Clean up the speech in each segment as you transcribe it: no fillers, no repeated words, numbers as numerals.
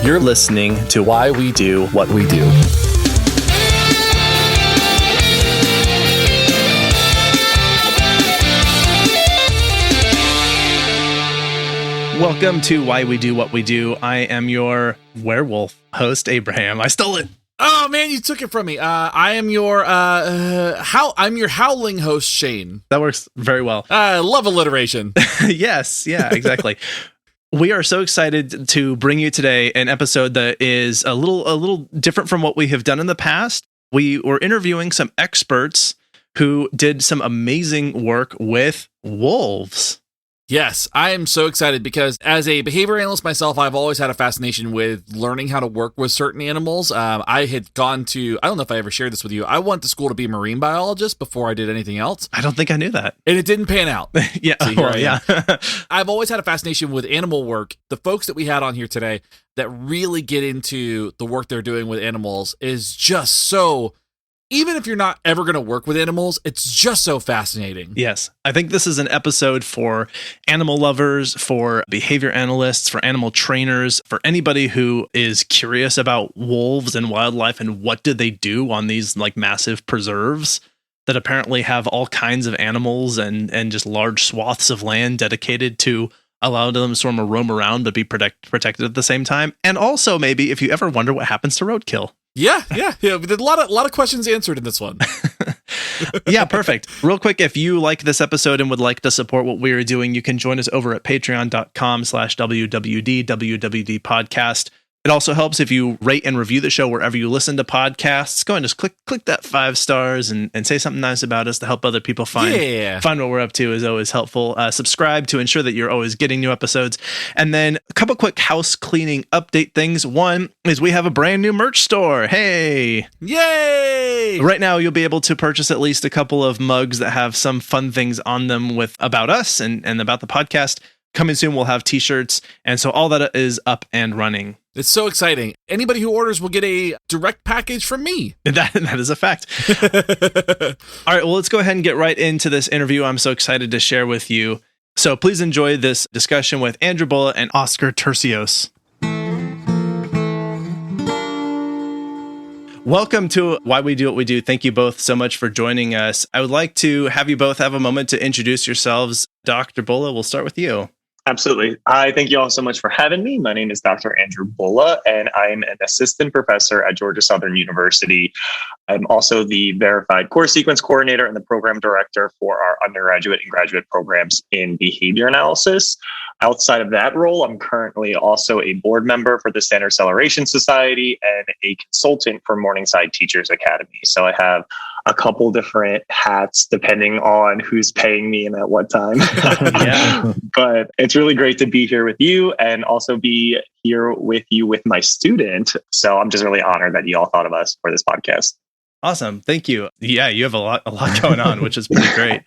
You're listening to Why We Do What We Do. Welcome to Why We Do What We Do. I am your werewolf host, Abraham. I stole it. Oh man, you took it from me. I am your I'm your howling host, Shane. That works very well. Love alliteration. Yes, yeah, exactly. We are so excited to bring you today an episode that is a little different from what we have done in the past. We were interviewing some experts who did some amazing work with wolves. Yes, I am so excited because as a behavior analyst myself, I've always had a fascination with learning how to work with certain animals. I had gone to, I don't know if I ever shared this with you, I went to school to be a marine biologist before I did anything else. I don't think I knew that. And it didn't pan out. Yeah, well, yeah. I've always had a fascination with animal work. The folks that we had on here today that really get into the work they're doing with animals is just so... Even if you're not ever going to work with animals, it's just so fascinating. Yes. I think this is an episode for animal lovers, for behavior analysts, for animal trainers, for anybody who is curious about wolves and wildlife and what do they do on these like massive preserves that apparently have all kinds of animals and just large swaths of land dedicated to allow them to sort of roam around but be protected at the same time. And also maybe if you ever wonder what happens to roadkill. Yeah. A lot of questions answered in this one. Yeah, perfect. Real quick, if you like this episode and would like to support what we are doing, you can join us over at patreon.com/WWD podcast. It also helps if you rate and review the show wherever you listen to podcasts. Go and just click that 5 stars and say something nice about us to help other people find what we're up to is always helpful. Subscribe to ensure that you're always getting new episodes. And then a couple quick house cleaning update things. One is we have a brand new merch store. Hey! Yay! Right now, you'll be able to purchase at least a couple of mugs that have some fun things on them with about us and about the podcast. Coming soon, we'll have t-shirts. And so all that is up and running. It's so exciting. Anybody who orders will get a direct package from me. That is a fact. All right, well, let's go ahead and get right into this interview I'm so excited to share with you. So please enjoy this discussion with Andrew Bulla and Oscar Turcios. Welcome to Why We Do What We Do. Thank you both so much for joining us. I would like to have you both have a moment to introduce yourselves. Dr. Bulla, we'll start with you. Absolutely. Hi, thank you all so much for having me. My name is Dr. Andrew Bulla, and I'm an assistant professor at Georgia Southern University. I'm also the verified course sequence coordinator and the program director for our undergraduate and graduate programs in behavior analysis. Outside of that role, I'm currently also a board member for the Standard Acceleration Society and a consultant for Morningside Teachers Academy. So I have a couple different hats depending on who's paying me and at what time. Yeah. But it's really great to be here with you and also be here with you with my student. So I'm just really honored that you all thought of us for this podcast. Awesome. Thank you. Yeah, you have a lot going on, which is pretty great.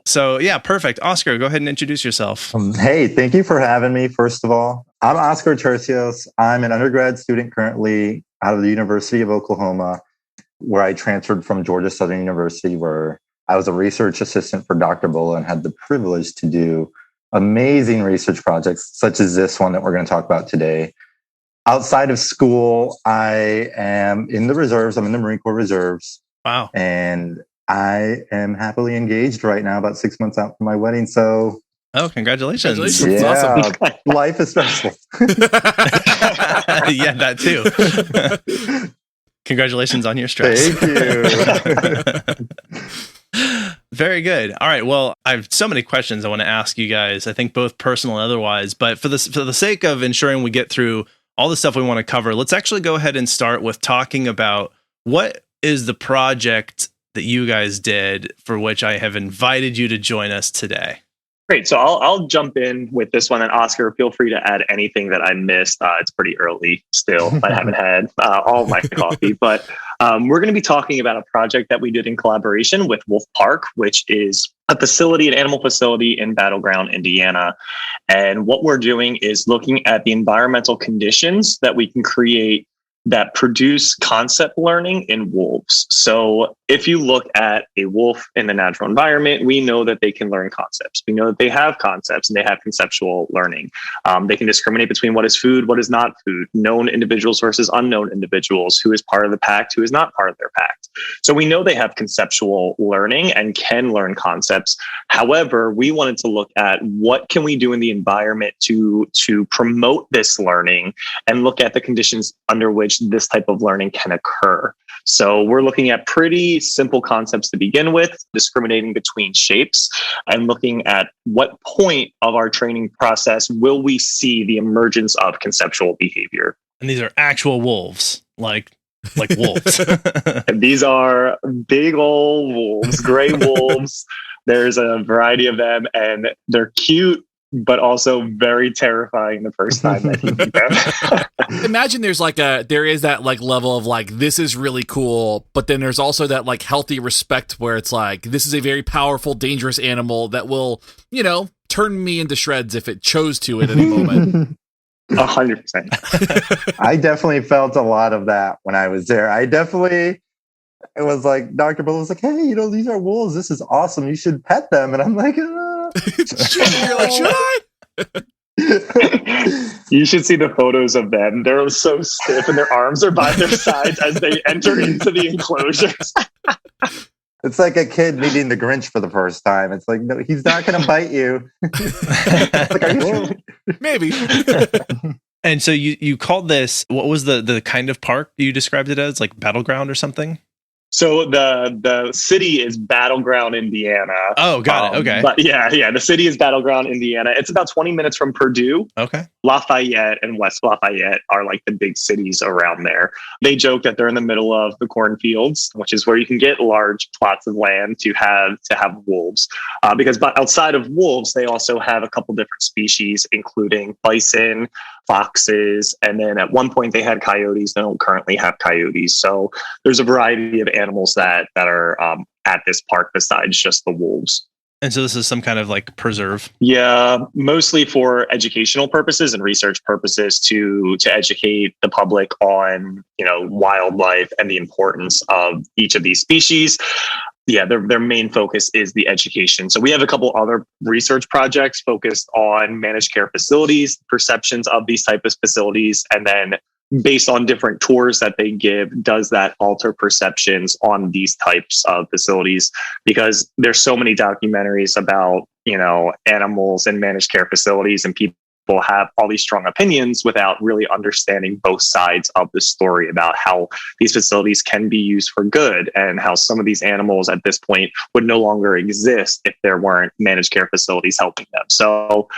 So yeah, perfect. Oscar, go ahead and introduce yourself. Hey, thank you for having me. First of all, I'm Oscar Turcios. I'm an undergrad student currently out of the University of Oklahoma, where I transferred from Georgia Southern University, where I was a research assistant for Dr. Bulla and had the privilege to do amazing research projects, such as this one that we're going to talk about today. Outside of school, I am in the reserves. I'm in the Marine Corps Reserves. Wow. And I am happily engaged right now, about 6 months out from my wedding. So, congratulations. Yeah, Awesome. Life is stressful. Yeah, that too. Congratulations on your stress. Thank you. Very good. All right. Well, I have so many questions I want to ask you guys. I think both personal and otherwise. But for the sake of ensuring we get through all the stuff we want to cover, let's actually go ahead and start with talking about what is the project that you guys did for which I have invited you to join us today. Great. So I'll jump in with this one. And Oscar, feel free to add anything that I missed. It's pretty early still. I haven't had all of my coffee. But we're going to be talking about a project that we did in collaboration with Wolf Park, which is a facility, an animal facility in Battleground, Indiana. And what we're doing is looking at the environmental conditions that we can create that produce concept learning in wolves. So if you look at a wolf in the natural environment, we know that they can learn concepts. We know that they have concepts and they have conceptual learning. They can discriminate between what is food, what is not food, known individuals versus unknown individuals, who is part of the pack, who is not part of their pack. So we know they have conceptual learning and can learn concepts. However, we wanted to look at what can we do in the environment to promote this learning and look at the conditions under which this type of learning can occur. So we're looking at pretty simple concepts to begin with, discriminating between shapes and looking at what point of our training process will we see the emergence of conceptual behavior. And these are actual wolves, like wolves. And these are big old wolves, gray wolves. There's a variety of them, and they're cute, but also very terrifying the first time that you meet them. Imagine there is that like level of like, this is really cool, but then there's also that like healthy respect where it's like, this is a very powerful, dangerous animal that will, turn me into shreds if it chose to at any moment. 100%. I definitely felt a lot of that when I was there. It was like, Dr. Bulla was like, hey, these are wolves. This is awesome. You should pet them. And I'm like, You're like, should I? You should see the photos of them. They're so stiff and their arms are by their sides as they enter into the enclosures. It's like a kid meeting the Grinch for the first time. It's like, no, he's not going to bite you. It's like, are you sure? Maybe. And so you called this, what was the kind of park you described it as, like Battleground or something? So the city is Battleground, Indiana. Oh, got it. Okay. But yeah, the city is Battleground, Indiana. It's about 20 minutes from Purdue. Okay. Lafayette and West Lafayette are like the big cities around there. They joke that they're in the middle of the cornfields, which is where you can get large plots of land to have wolves. Because outside of wolves, they also have a couple different species, including bison, foxes, and then at one point they had coyotes. They don't currently have coyotes. So there's a variety of animals that are at this park besides just the wolves. And so this is some kind of like preserve? Yeah, mostly for educational purposes and research purposes to educate the public on, wildlife and the importance of each of these species. Yeah, their main focus is the education. So we have a couple other research projects focused on managed care facilities, perceptions of these type of facilities, and then based on different tours that they give, does that alter perceptions on these types of facilities? Because there's so many documentaries about, animals and managed care facilities, and people have all these strong opinions without really understanding both sides of the story about how these facilities can be used for good and how some of these animals at this point would no longer exist if there weren't managed care facilities helping them. So,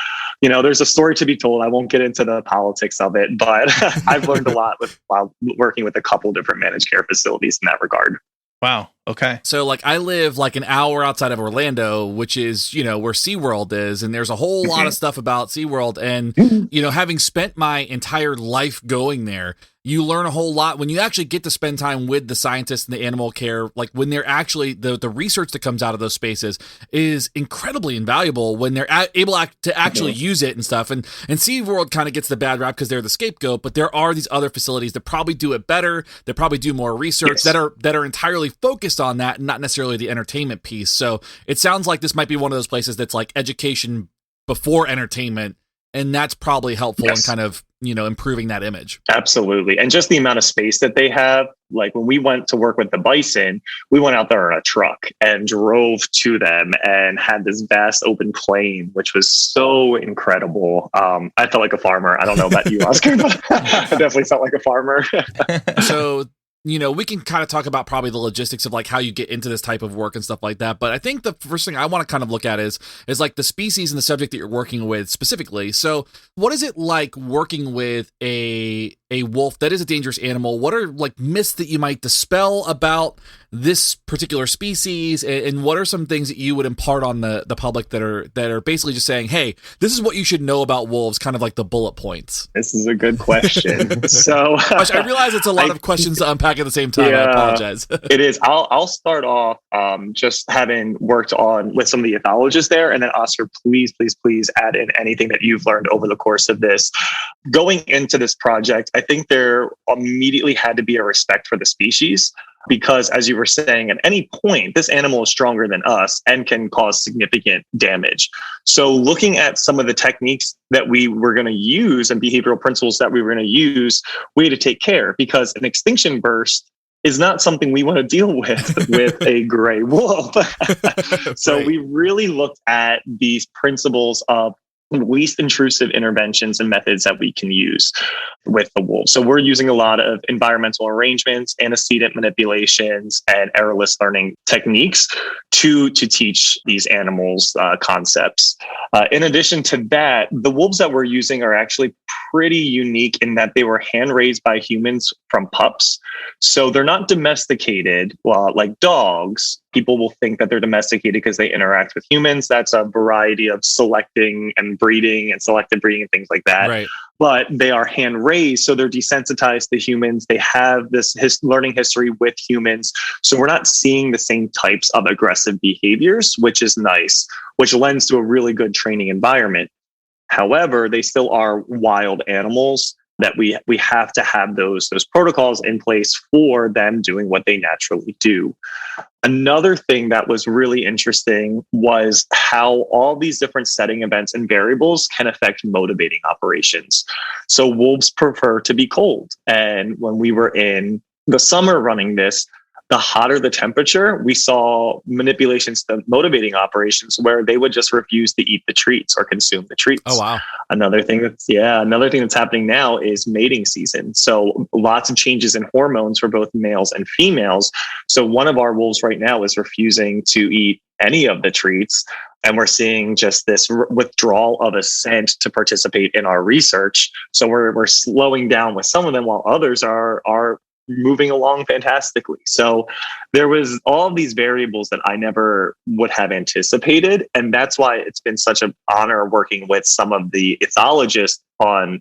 there's a story to be told. I won't get into the politics of it, but I've learned a lot while working with a couple different managed care facilities in that regard. Wow. Okay. So like I live like an hour outside of Orlando, which is, where SeaWorld is. And there's a whole lot of stuff about SeaWorld. And, having spent my entire life going there, you learn a whole lot when you actually get to spend time with the scientists and the animal care. Like when they're actually the research that comes out of those spaces is incredibly invaluable when they're able to actually use it and stuff. And SeaWorld kind of gets the bad rap because they're the scapegoat, but there are these other facilities that probably do it better. That probably do more research that are entirely focused on that and not necessarily the entertainment piece. So it sounds like this might be one of those places that's like education before entertainment. And that's probably helpful in kind of, improving that image. Absolutely. And just the amount of space that they have. Like when we went to work with the bison, we went out there in a truck and drove to them and had this vast open plain, which was so incredible. I felt like a farmer. I don't know about you, Oscar, but I definitely felt like a farmer. So we can kind of talk about probably the logistics of like how you get into this type of work and stuff like that. But I think the first thing I want to kind of look at is like the species and the subject that you're working with specifically. So what is it like working with a wolf that is a dangerous animal? What are like myths that you might dispel about this particular species? And what are some things that you would impart on the public that are basically just saying, hey, this is what you should know about wolves, kind of like the bullet points? This is a good question. So I realize it's a lot of questions to unpack at the same time. I apologize. It is. I'll start off just having worked with some of the ethologists there. And then Oscar, please add in anything that you've learned over the course of this. Going into this project, I think there immediately had to be a respect for the species because, as you were saying, at any point, this animal is stronger than us and can cause significant damage. So looking at some of the techniques that we were going to use and behavioral principles that we were going to use, we had to take care because an extinction burst is not something we want to deal with a gray wolf. So Right. we really looked at these principles of least intrusive interventions and methods that we can use with the wolf. So we're using a lot of environmental arrangements, antecedent manipulations, and errorless learning techniques to teach these animals concepts. In addition to that, the wolves that we're using are actually pretty unique in that they were hand raised by humans from pups. So they're not domesticated like dogs. People will think that they're domesticated because they interact with humans. That's a variety of selecting and breeding and selective breeding and things like that. Right. But they are hand raised, so they're desensitized to humans. They have this learning history with humans. So we're not seeing the same types of aggressive behaviors, which is nice, which lends to a really good training environment. However, they still are wild animals that we have to have those protocols in place for them doing what they naturally do. Another thing that was really interesting was how all these different setting events and variables can affect motivating operations. So wolves prefer to be cold. And when we were in the summer running this, the hotter the temperature, we saw manipulations to motivating operations where they would just refuse to eat the treats or consume the treats. Oh, wow. Another thing that's happening now is mating season. So lots of changes in hormones for both males and females. So one of our wolves right now is refusing to eat any of the treats. And we're seeing just this withdrawal of a scent to participate in our research. So we're slowing down with some of them while others are moving along fantastically. So there was all of these variables that I never would have anticipated. And that's why it's been such an honor working with some of the ethologists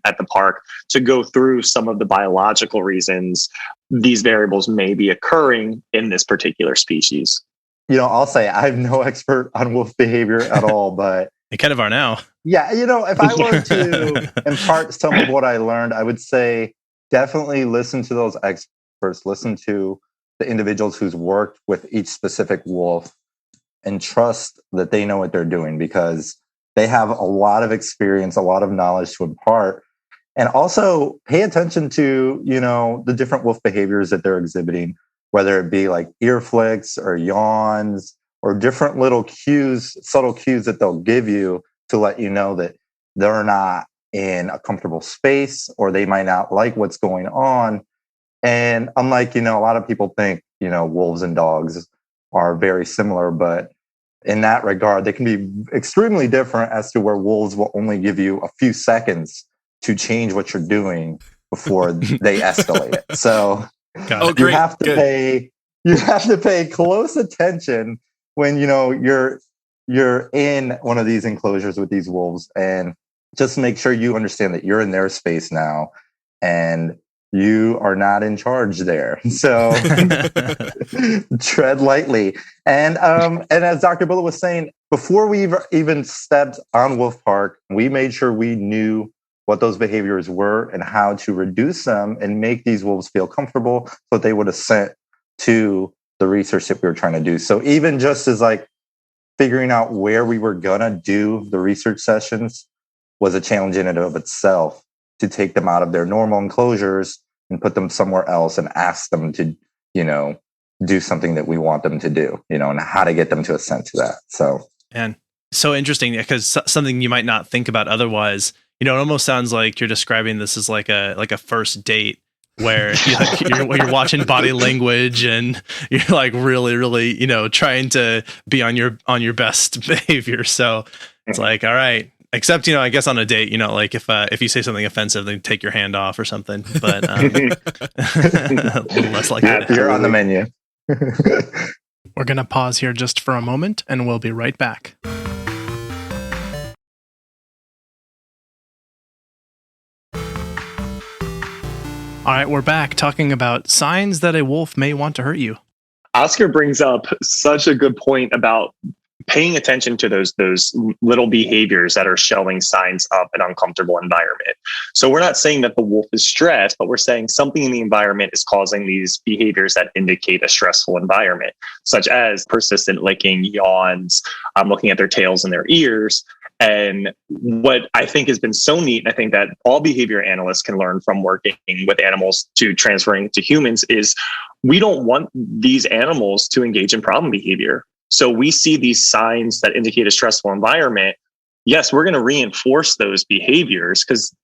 at the park to go through some of the biological reasons these variables may be occurring in this particular species. I'll say I'm no expert on wolf behavior at all, but You kind of are now. yeah, if I were to impart some of what I learned, I would say definitely listen to those experts, listen to the individuals who's worked with each specific wolf, and trust that they know what they're doing because they have a lot of experience, a lot of knowledge to impart. And also pay attention to, the different wolf behaviors that they're exhibiting, whether it be like ear flicks or yawns or different little cues, subtle cues that they'll give you to let you know that they're not in a comfortable space or they might not like what's going on. And unlike, a lot of people think, wolves and dogs are very similar, but in that regard, they can be extremely different as to where wolves will only give you a few seconds to change what you're doing before they escalate it. So you have to pay close attention when, you're in one of these enclosures with these wolves, and just make sure you understand that you're in their space now and you are not in charge there. So tread lightly. And as Dr. Bulla was saying, before we even stepped on Wolf Park, we made sure we knew what those behaviors were and how to reduce them and make these wolves feel comfortable so that they would assent to the research that we were trying to do. So even just as like figuring out where we were going to do the research sessions was a challenge in and of itself, to take them out of their normal enclosures and put them somewhere else and ask them to, do something that we want them to do, and how to get them to assent to that. So, and so interesting because something you might not think about otherwise, it almost sounds like you're describing this as like a first date where you're watching body language and you're like really, really, trying to be on your best behavior. So it's like, all right. Except, I guess on a date, like if you say something offensive, then take your hand off or something. But a little less like that. You're on the menu. We're going to pause here just for a moment, and we'll be right back. All right, we're back talking about signs that a wolf may want to hurt you. Oscar brings up such a good point about paying attention to those little behaviors that are showing signs of an uncomfortable environment. So we're not saying that the wolf is stressed, but we're saying something in the environment is causing these behaviors that indicate a stressful environment, such as persistent licking, yawns, looking at their tails and their ears. And what I think has been so neat, and I think that all behavior analysts can learn from working with animals to transferring to humans, is we don't want these animals to engage in problem behavior. So we see these signs that indicate a stressful environment. Yes, we're going to reinforce those behaviors, because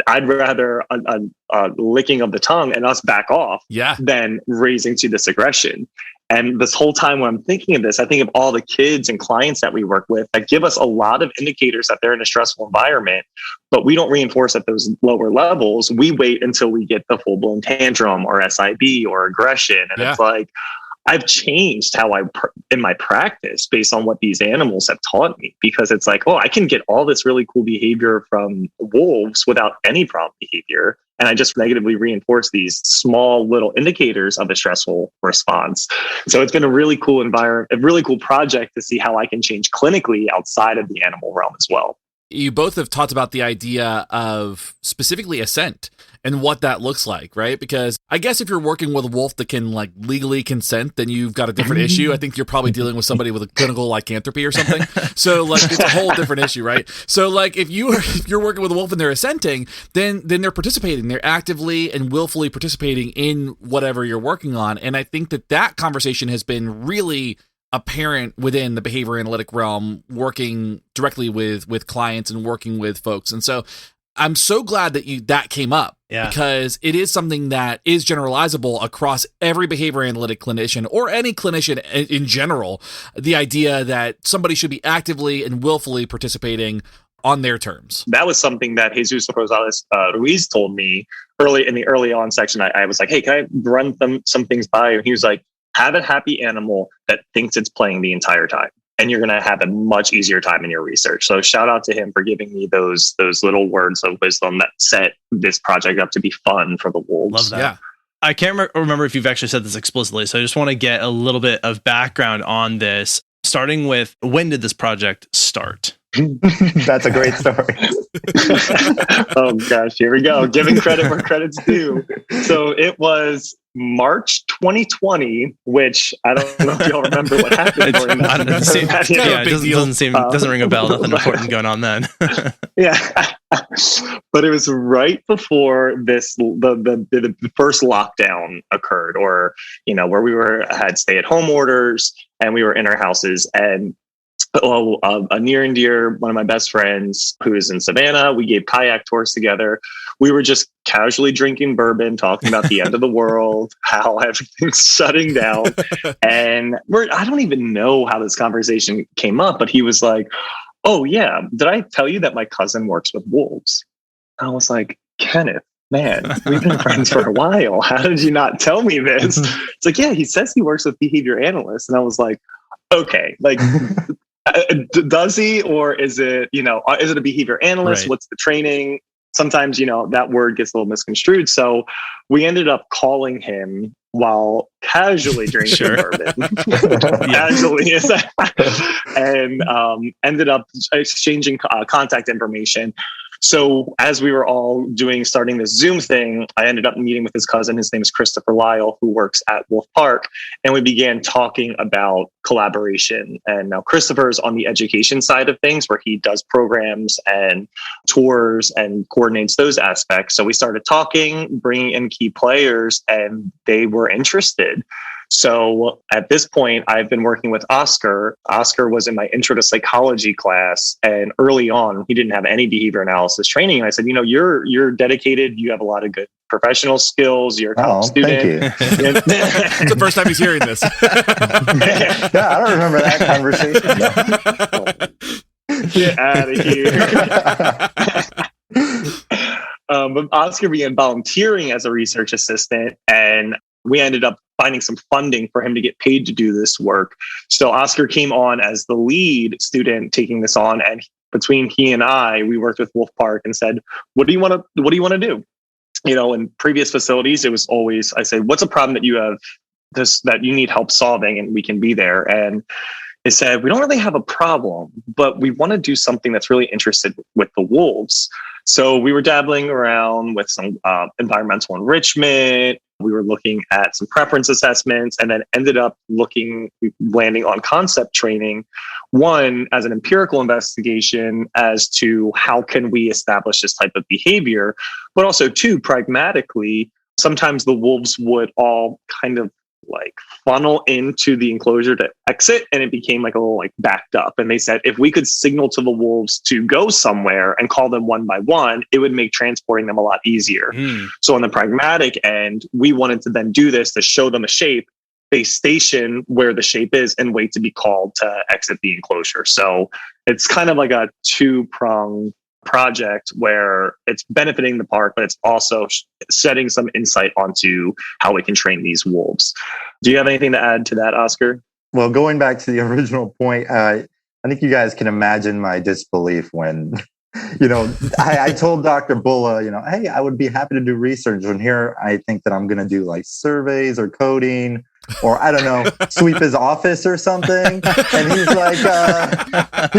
I'd rather a licking of the tongue and us back off than raising to this aggression. And this whole time when I'm thinking of this, I think of all the kids and clients that we work with that give us a lot of indicators that they're in a stressful environment, but we don't reinforce at those lower levels. We wait until we get the full-blown tantrum or SIB or aggression. And it's like, I've changed how in my practice based on what these animals have taught me, because it's like, oh, I can get all this really cool behavior from wolves without any problem behavior. And I just negatively reinforce these small little indicators of a stressful response. So it's been a really cool environment, a really cool project to see how I can change clinically outside of the animal realm as well. You both have talked about the idea of specifically assent and what that looks like, right? Because I guess if you're working with a wolf that can like legally consent, then you've got a different issue. I think you're probably dealing with somebody with a clinical lycanthropy or something. So like it's a whole different issue, right? So like if you're working with a wolf and they're assenting, then they're participating. They're actively and willfully participating in whatever you're working on. And I think that conversation has been really apparent within the behavior analytic realm, working directly with clients and working with folks. And so I'm so glad that came up, because it is something that is generalizable across every behavior analytic clinician or any clinician in general. The idea that somebody should be actively and willfully participating on their terms. That was something that Jesus Rosales Ruiz told me early on section. I was like, hey, can I run some things by you? And he was like, have a happy animal that thinks it's playing the entire time, and you're going to have a much easier time in your research. So shout out to him for giving me those little words of wisdom that set this project up to be fun for the wolves. Love that. Yeah. I can't remember if you've actually said this explicitly, so I just want to get a little bit of background on this, starting with, when did this project start? That's a great story. Oh gosh, here we go. Giving credit where credit's due. So it was March 2020, which I don't know if y'all remember what happened. Doesn't ring a bell. Nothing important going on then. Yeah, but it was right before the first lockdown occurred, or where we had stay-at-home orders and we were in our houses. And a near and dear, one of my best friends who is in Savannah, we gave kayak tours together. We were just casually drinking bourbon, talking about the end of the world, how everything's shutting down. And I don't even know how this conversation came up, but he was like, oh yeah, did I tell you that my cousin works with wolves? I was like, Kenneth, man, we've been friends for a while. How did you not tell me this? It's like, yeah, he says he works with behavior analysts. And I was like, okay, like, does he, or is it a behavior analyst? Right. What's the training? Sometimes, that word gets a little misconstrued. So we ended up calling him while casually drinking bourbon. Casually. And ended up exchanging contact information. So as we were all starting this Zoom thing, I ended up meeting with his cousin. His name is Christopher Lyle, who works at Wolf Park. And we began talking about collaboration. And now Christopher is on the education side of things, where he does programs and tours and coordinates those aspects. So we started talking, bringing in key players, and they were interested. So at this point, I've been working with Oscar. Oscar was in my intro to psychology class, and early on, he didn't have any behavior analysis training. And I said, you're dedicated. You have a lot of good professional skills. You're a top student. Thank you. It's the first time he's hearing this. Yeah, I don't remember that conversation. Get out of here. But Oscar began volunteering as a research assistant, and we ended up finding some funding for him to get paid to do this work. So Oscar came on as the lead student taking this on, and between he and I, we worked with Wolf Park and said, what do you want to do? In previous facilities, it was always, I say, what's a problem that you have that you need help solving, and we can be there. And they said, we don't really have a problem, but we want to do something that's really interested with the wolves. So we were dabbling around with some environmental enrichment. We were looking at some preference assessments, and then ended up landing on concept training. One, as an empirical investigation as to how can we establish this type of behavior, but also two, pragmatically, sometimes the wolves would all kind of like funnel into the enclosure to exit, and it became like a little like backed up. And they said, if we could signal to the wolves to go somewhere and call them one by one, it would make transporting them a lot easier. So on the pragmatic end, we wanted to then do this to show them a shape. They station where the shape is and wait to be called to exit the enclosure. So it's kind of like a two-pronged project where it's benefiting the park, but it's also setting some insight onto how we can train these wolves. Do you have anything to add to that, Oscar? Well, going back to the original point, I think you guys can imagine my disbelief when, I told Dr. Bulla, hey, I would be happy to do research. And here I think that I'm going to do like surveys or coding, or I don't know, sweep his office or something. And he's like, that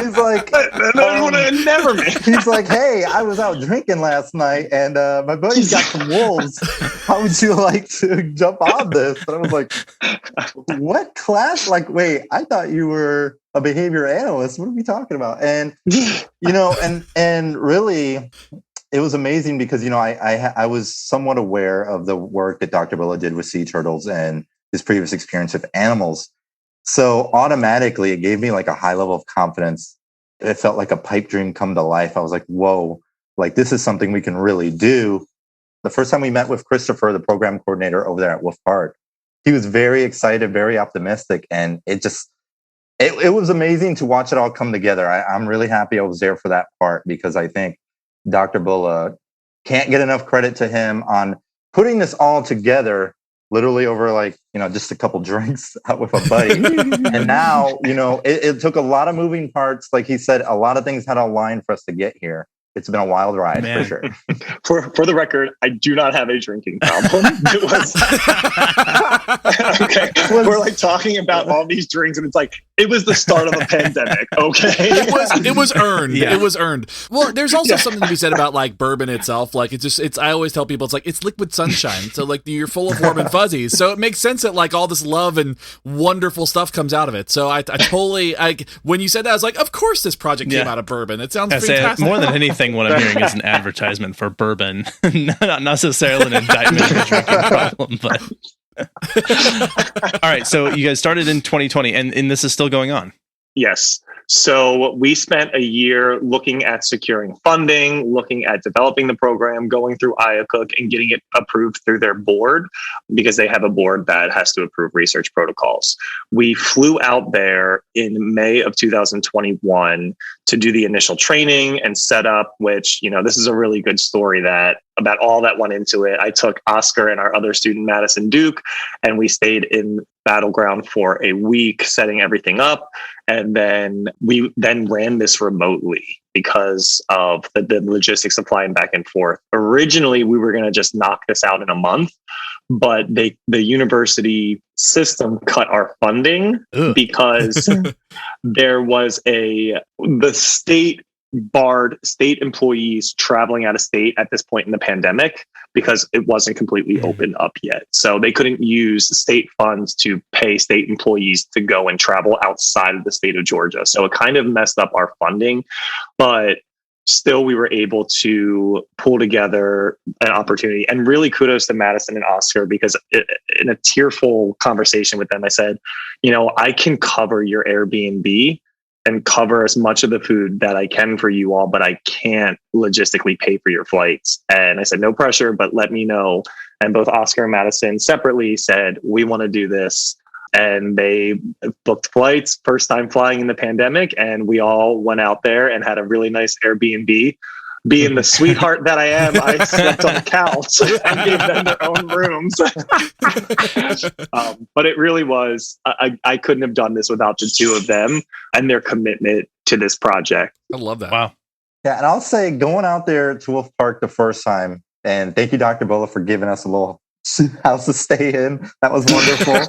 would have never been. He's like, hey, I was out drinking last night and my buddy's got some wolves. How would you like to jump on this? And I was like, what class? Like, wait, I thought you were a behavior analyst. What are we talking about? And, and really, it was amazing because, I was somewhat aware of the work that Dr. Bulla did with sea turtles and his previous experience with animals. So automatically, it gave me like a high level of confidence. It felt like a pipe dream come to life. I was like, whoa, like this is something we can really do. The first time we met with Christopher, the program coordinator over there at Wolf Park, he was very excited, very optimistic. And it was amazing to watch it all come together. I'm really happy I was there for that part, because I think Dr. Bulla, can't get enough credit to him on putting this all together, literally over like, just a couple drinks out with a buddy. And now, it took a lot of moving parts. Like he said, a lot of things had to aline for us to get here. It's been a wild ride, for sure. For the record, I do not have a drinking problem. It was okay. We're like talking about all these drinks, and it's like it was the start of a pandemic. Okay, it was earned. Yeah. It was earned. Well, there's also something to be said about like bourbon itself. Like it's. I always tell people it's liquid sunshine. So like you're full of warm and fuzzies. So it makes sense that like all this love and wonderful stuff comes out of it. So I totally when you said that, I was like, of course this project came out of bourbon. It sounds fantastic. More than anything, what I'm hearing is an advertisement for bourbon, not necessarily an indictment of a drinking problem. But all right, so you guys started in 2020, and this is still going on. Yes. So we spent a year looking at securing funding, looking at developing the program, going through IACUC and getting it approved through their board, because they have a board that has to approve research protocols. We flew out there in May of 2021 to do the initial training and setup, which, this is a really good story about all that went into it. I took Oscar and our other student, Madison Duke, and we stayed in Battleground for a week, setting everything up. And then we ran this remotely because of the logistics of flying back and forth. Originally, we were going to just knock this out in a month, but the university system cut our funding because there was the state barred state employees traveling out of state at this point in the pandemic because it wasn't completely opened up yet. So they couldn't use state funds to pay state employees to go and travel outside of the state of Georgia. So it kind of messed up our funding, but still we were able to pull together an opportunity. And really kudos to Madison and Oscar, because in a tearful conversation with them, I said, I can cover your Airbnb and cover as much of the food that I can for you all, but I can't logistically pay for your flights. And I said, no pressure, but let me know. And both Oscar and Madison separately said, we want to do this. And they booked flights, first time flying in the pandemic. And we all went out there and had a really nice Airbnb. Being the sweetheart that I am, I slept on the couch and gave them their own rooms. But it really was, I couldn't have done this without the two of them and their commitment to this project. I love that. Wow. Yeah, and I'll say going out there to Wolf Park the first time, and thank you, Dr. Bulla, for giving us a little house to stay in. That was wonderful.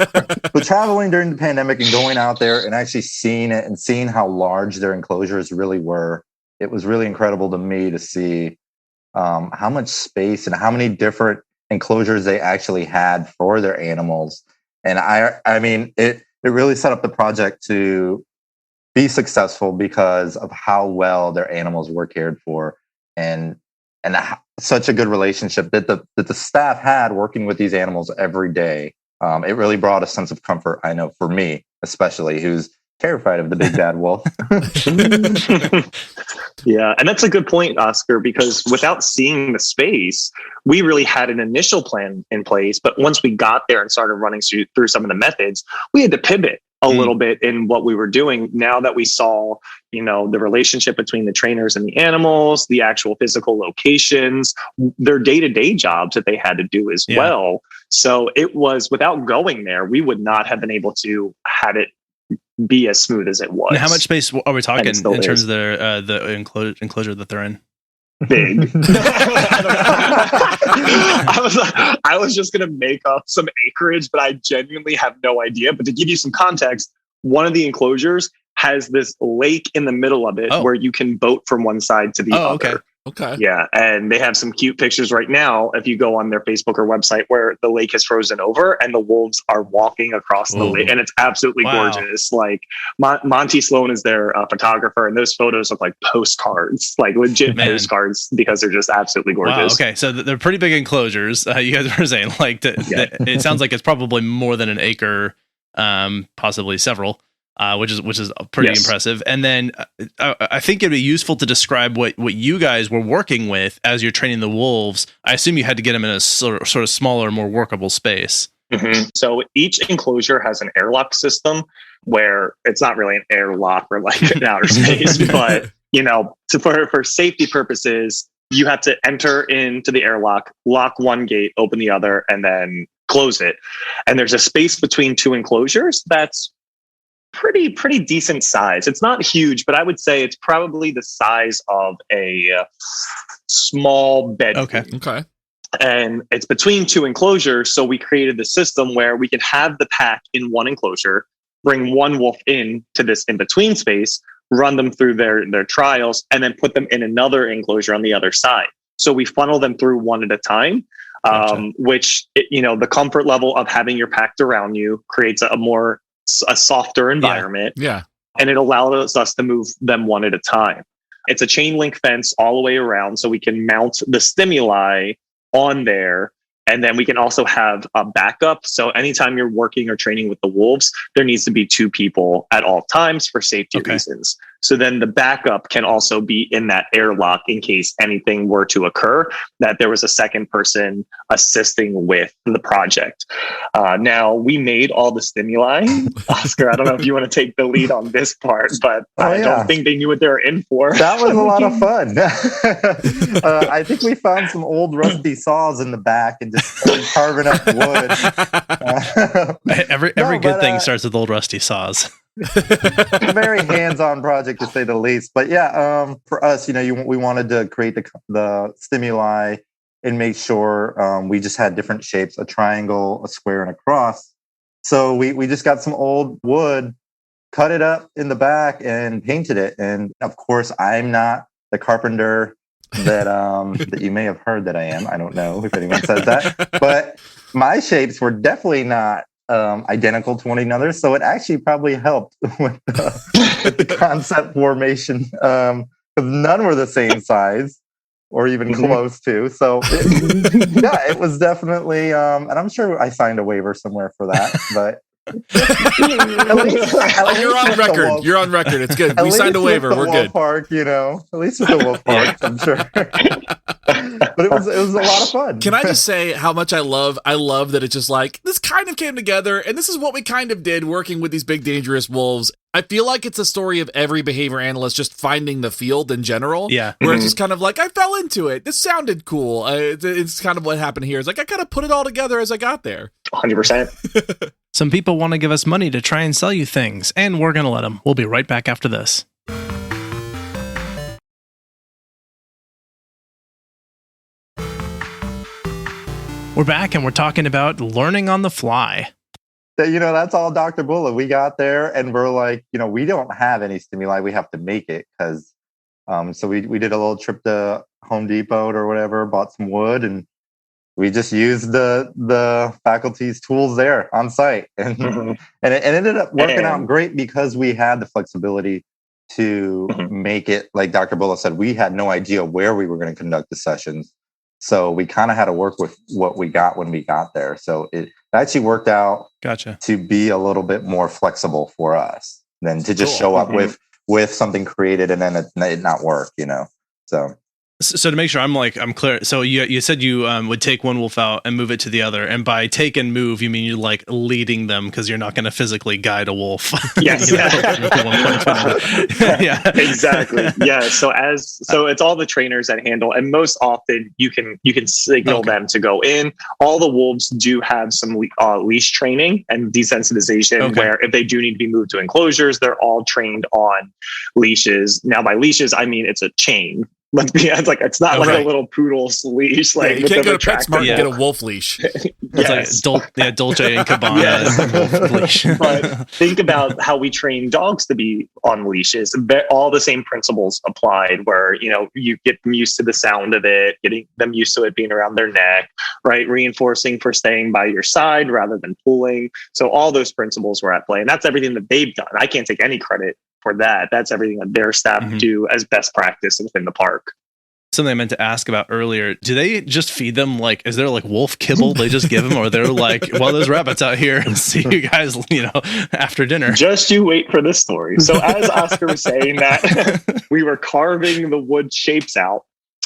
But traveling during the pandemic and going out there and actually seeing it and seeing how large their enclosures really were, it was really incredible to me to see how much space and how many different enclosures they actually had for their animals. And I mean, it really set up the project to be successful because of how well their animals were cared for, and such a good relationship that the staff had working with these animals every day. It really brought a sense of comfort, I know, for me, especially, who's terrified of the big bad wolf. Yeah, and that's a good point, Oscar, because without seeing the space, we really had an initial plan in place. But once we got there and started running through some of the methods, we had to pivot a little bit in what we were doing. Now that we saw, the relationship between the trainers and the animals, the actual physical locations, their day-to-day jobs that they had to do as well. So it was, without going there, we would not have been able to have it be as smooth as it was. And how much space are we talking in terms of the enclosure that they're in? Big. I was just going to make up some acreage, but I genuinely have no idea. But to give you some context, one of the enclosures has this lake in the middle of it where you can boat from one side to the other. Okay. Yeah. And they have some cute pictures right now, if you go on their Facebook or website, where the lake has frozen over and the wolves are walking across the lake. And it's absolutely gorgeous. Like Monty Sloan is their photographer, and those photos look like postcards, like legit postcards, because they're just absolutely gorgeous. Wow, okay. So they're pretty big enclosures. You guys were saying it sounds like it's probably more than an acre, possibly several. Which is pretty impressive. And then I think it'd be useful to describe what you guys were working with as you're training the wolves. I assume you had to get them in a sort of smaller, more workable space. Mm-hmm. So each enclosure has an airlock system where it's not really an airlock or like an outer space, but for safety purposes, you have to enter into the airlock, lock one gate, open the other, and then close it. And there's a space between two enclosures that's pretty decent size. It's not huge, but I would say it's probably the size of a small bedroom. Okay. And it's between two enclosures. So we created the system where we can have the pack in one enclosure, bring one wolf in to this in-between space, run them through their trials, and then put them in another enclosure on the other side. So we funnel them through one at a time. Which, the comfort level of having your packed around you creates a softer environment. Yeah. And it allows us to move them one at a time. It's a chain link fence all the way around, so we can mount the stimuli on there. And then we can also have a backup. So anytime you're working or training with the wolves, there needs to be two people at all times for safety reasons. So then the backup can also be in that airlock in case anything were to occur, that there was a second person assisting with the project. Now, we made all the stimuli. Oscar, I don't know if you want to take the lead on this part, but I don't think they knew what they were in for. That was a lot of fun. I think we found some old rusty saws in the back and just started carving up wood. Every good thing starts with old rusty saws. A very hands-on project, to say the least. But for us, we wanted to create the stimuli and make sure we just had different shapes: a triangle, a square, and a cross. So we just got some old wood, cut it up in the back, and painted it. And of course, I'm not the carpenter that you may have heard that I am. I don't know if anyone says that, but my shapes were definitely not identical to one another, so it actually probably helped with the concept formation, because none were the same size or even close to. So it was definitely, and I'm sure I signed a waiver somewhere for that, but you're on record. You're on record. It's good. We signed a waiver. We're good. Park, at least with the wolf park, I'm sure. But it was a lot of fun. Can I just say how much I love that it's just like, this kind of came together, and this is what we kind of did working with these big dangerous wolves. I feel like it's a story of every behavior analyst just finding the field in general. Yeah. Where it's just kind of like, I fell into it. This sounded cool. It's kind of what happened here. It's like, I kind of put it all together as I got there. 100%. Some people want to give us money to try and sell you things, and we're going to let them. We'll be right back after this. We're back and we're talking about learning on the fly. That's all Dr. Bulla. We got there and we're like, we don't have any stimuli. We have to make it because, so we did a little trip to Home Depot or whatever, bought some wood, and we just used the faculty's tools there on site. And, and it ended up working out great because we had the flexibility to make it, like Dr. Bulla said, we had no idea where we were going to conduct the sessions. So we kind of had to work with what we got when we got there. So it actually worked out to be a little bit more flexible for us than to just show up with something created and then it not work, So to make sure I'm clear. So you said you would take one wolf out and move it to the other, and by take and move, you mean you're like leading them because you're not going to physically guide a wolf. Yes, yeah, exactly. Yeah. So it's all the trainers that handle, and most often you can signal them to go in. All the wolves do have some leash training and desensitization, where if they do need to be moved to enclosures, they're all trained on leashes. Now, by leashes, I mean it's a chain. It's not like a little poodle's leash. Like you can't go to PetSmart and get a wolf leash. It's like Dolce and Gabbana leash. But think about how we train dogs to be on leashes. All the same principles applied, where you get them used to the sound of it, getting them used to it being around their neck, right? Reinforcing for staying by your side rather than pulling. So all those principles were at play, and that's everything that they've done. I can't take any credit for that. That's everything that their staff do as best practice within the park. Something I meant to ask about earlier. Do they just feed them is there wolf kibble they just give them, or they're like, well, there's rabbits out here and see you guys, after dinner? Just you wait for this story. So as Oscar was saying that we were carving the wood shapes out,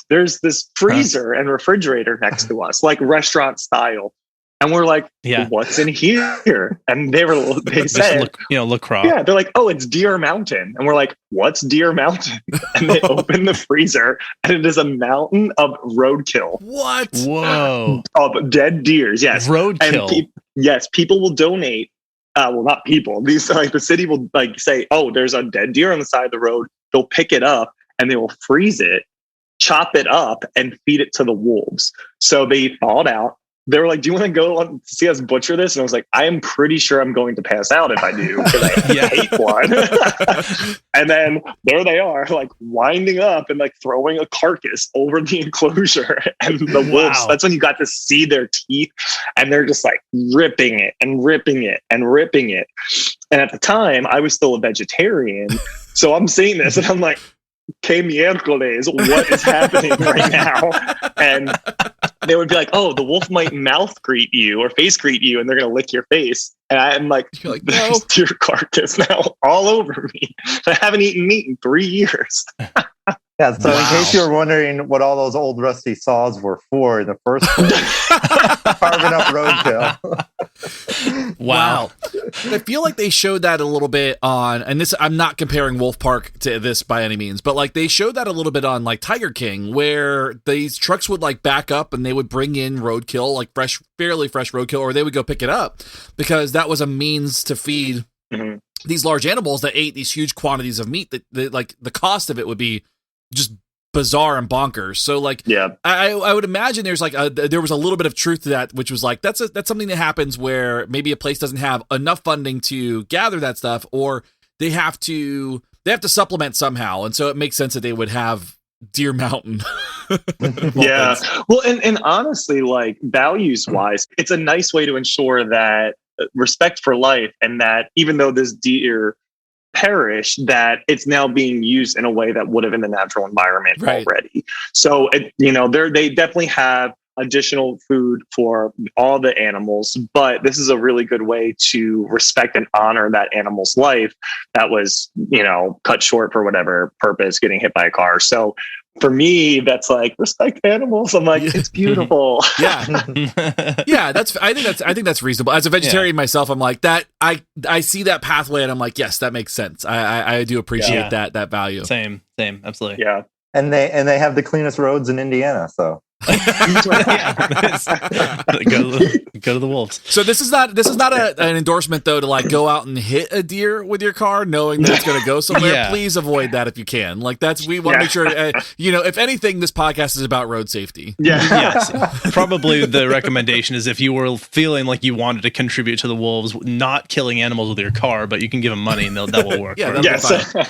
there's this freezer and refrigerator next to us, like restaurant style. And we're like, what's in here? And they said, LaCroix. Yeah, they're like, oh, it's Deer Mountain. And we're like, what's Deer Mountain? And they open the freezer and it is a mountain of roadkill. What? Whoa. Of dead deers, yes. Roadkill. And people will donate. Well, not people. These the city will say, oh, there's a dead deer on the side of the road. They'll pick it up and they will freeze it, chop it up, and feed it to the wolves. So they thawed out. They were like, do you want to go on to see us butcher this? And I was like, I am pretty sure I'm going to pass out if I do, because I hate one. And then there they are, winding up and throwing a carcass over the enclosure. And the wolves, that's when you got to see their teeth, and they're just ripping it and ripping it and ripping it. And at the time, I was still a vegetarian. So I'm seeing this and I'm like, que miércoles, what is happening right now? And they would be like, oh, the wolf might mouth greet you or face greet you, and they're going to lick your face. And I'm like, no. There's deer carcass now all over me. I haven't eaten meat in 3 years. Yeah, so in case you were wondering what all those old rusty saws were for in the first place, carving up roadkill. Wow. I feel like they showed that a little bit on, and this, I'm not comparing Wolf Park to this by any means, but they showed that a little bit on Tiger King, where these trucks would back up and they would bring in roadkill, fairly fresh roadkill, or they would go pick it up, because that was a means to feed these large animals that ate these huge quantities of meat that the cost of it would be just bizarre and bonkers. So I would imagine there's there was a little bit of truth to that, which was that's something that happens where maybe a place doesn't have enough funding to gather that stuff, or they have to supplement somehow, and so it makes sense that they would have Deer Mountain. Yeah. Well, and honestly, values wise, it's a nice way to ensure that respect for life, and that even though this deer perish, that it's now being used in a way that would have in the natural environment already. So they definitely have additional food for all the animals, but this is a really good way to respect and honor that animal's life that was cut short for whatever purpose, getting hit by a car. So for me, that's respect animals. I'm it's beautiful. Yeah. Yeah. I think that's reasonable. As a vegetarian myself, I'm that I see that pathway and I'm yes, that makes sense. I do appreciate that value. Same. Absolutely. Yeah. And they have the cleanest roads in Indiana. So Go to the wolves. So this is not an endorsement though to like go out and hit a deer with your car, knowing that it's going to go somewhere. Yeah. Please avoid that if you can. Like we want to make sure. If anything, this podcast is about road safety. Yeah. Yes. Probably the recommendation is if you were feeling like you wanted to contribute to the wolves, not killing animals with your car, but you can give them money and that will work. Yeah, right? that'll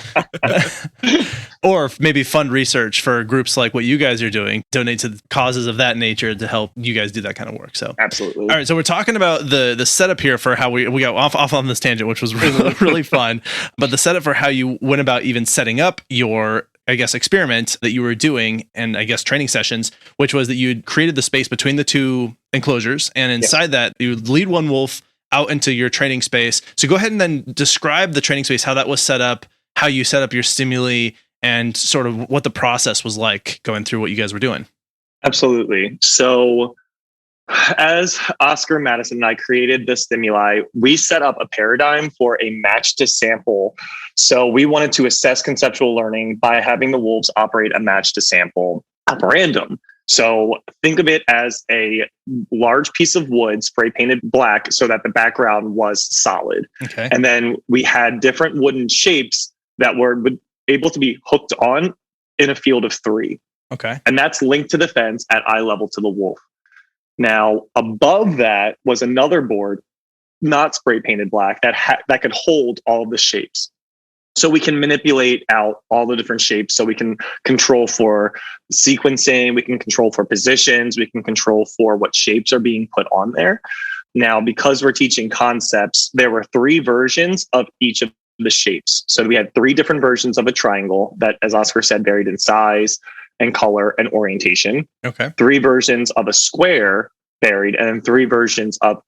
be fine. Or maybe fund research for groups like what you guys are doing, donate to causes of that nature to help you guys do that kind of work. So Absolutely. All right, so we're talking about the setup here for how we got off on this tangent, which was really fun. But the setup for how you went about even setting up your, I guess, experiment that you were doing, and I guess training sessions, which was that you created the space between the two enclosures, and inside that you would lead one wolf out into your training space. So go ahead and then describe the training space, how that was set up, how you set up your stimuli, and sort of what the process was like going through what you guys were doing. Absolutely. So as Oscar, Madison, and I created the stimuli, we set up a paradigm for a match to sample. So we wanted to assess conceptual learning by having the wolves operate a match to sample operandum. So think of it as a large piece of wood spray painted black so that the background was solid. Okay. And then we had different wooden shapes that were able to be hooked on in a field of 3. Okay. And that's linked to the fence at eye level to the wolf. Now, above that was another board, not spray painted black, that could hold all of the shapes. So we can manipulate out all the different shapes. So we can control for sequencing, we can control for positions, we can control for what shapes are being put on there. Now, because we're teaching concepts, there were 3 versions of each of the shapes. So we had 3 different versions of a triangle that, as Oscar said, varied in size and color and orientation. Okay. 3 versions of a square varied, and then 3 versions of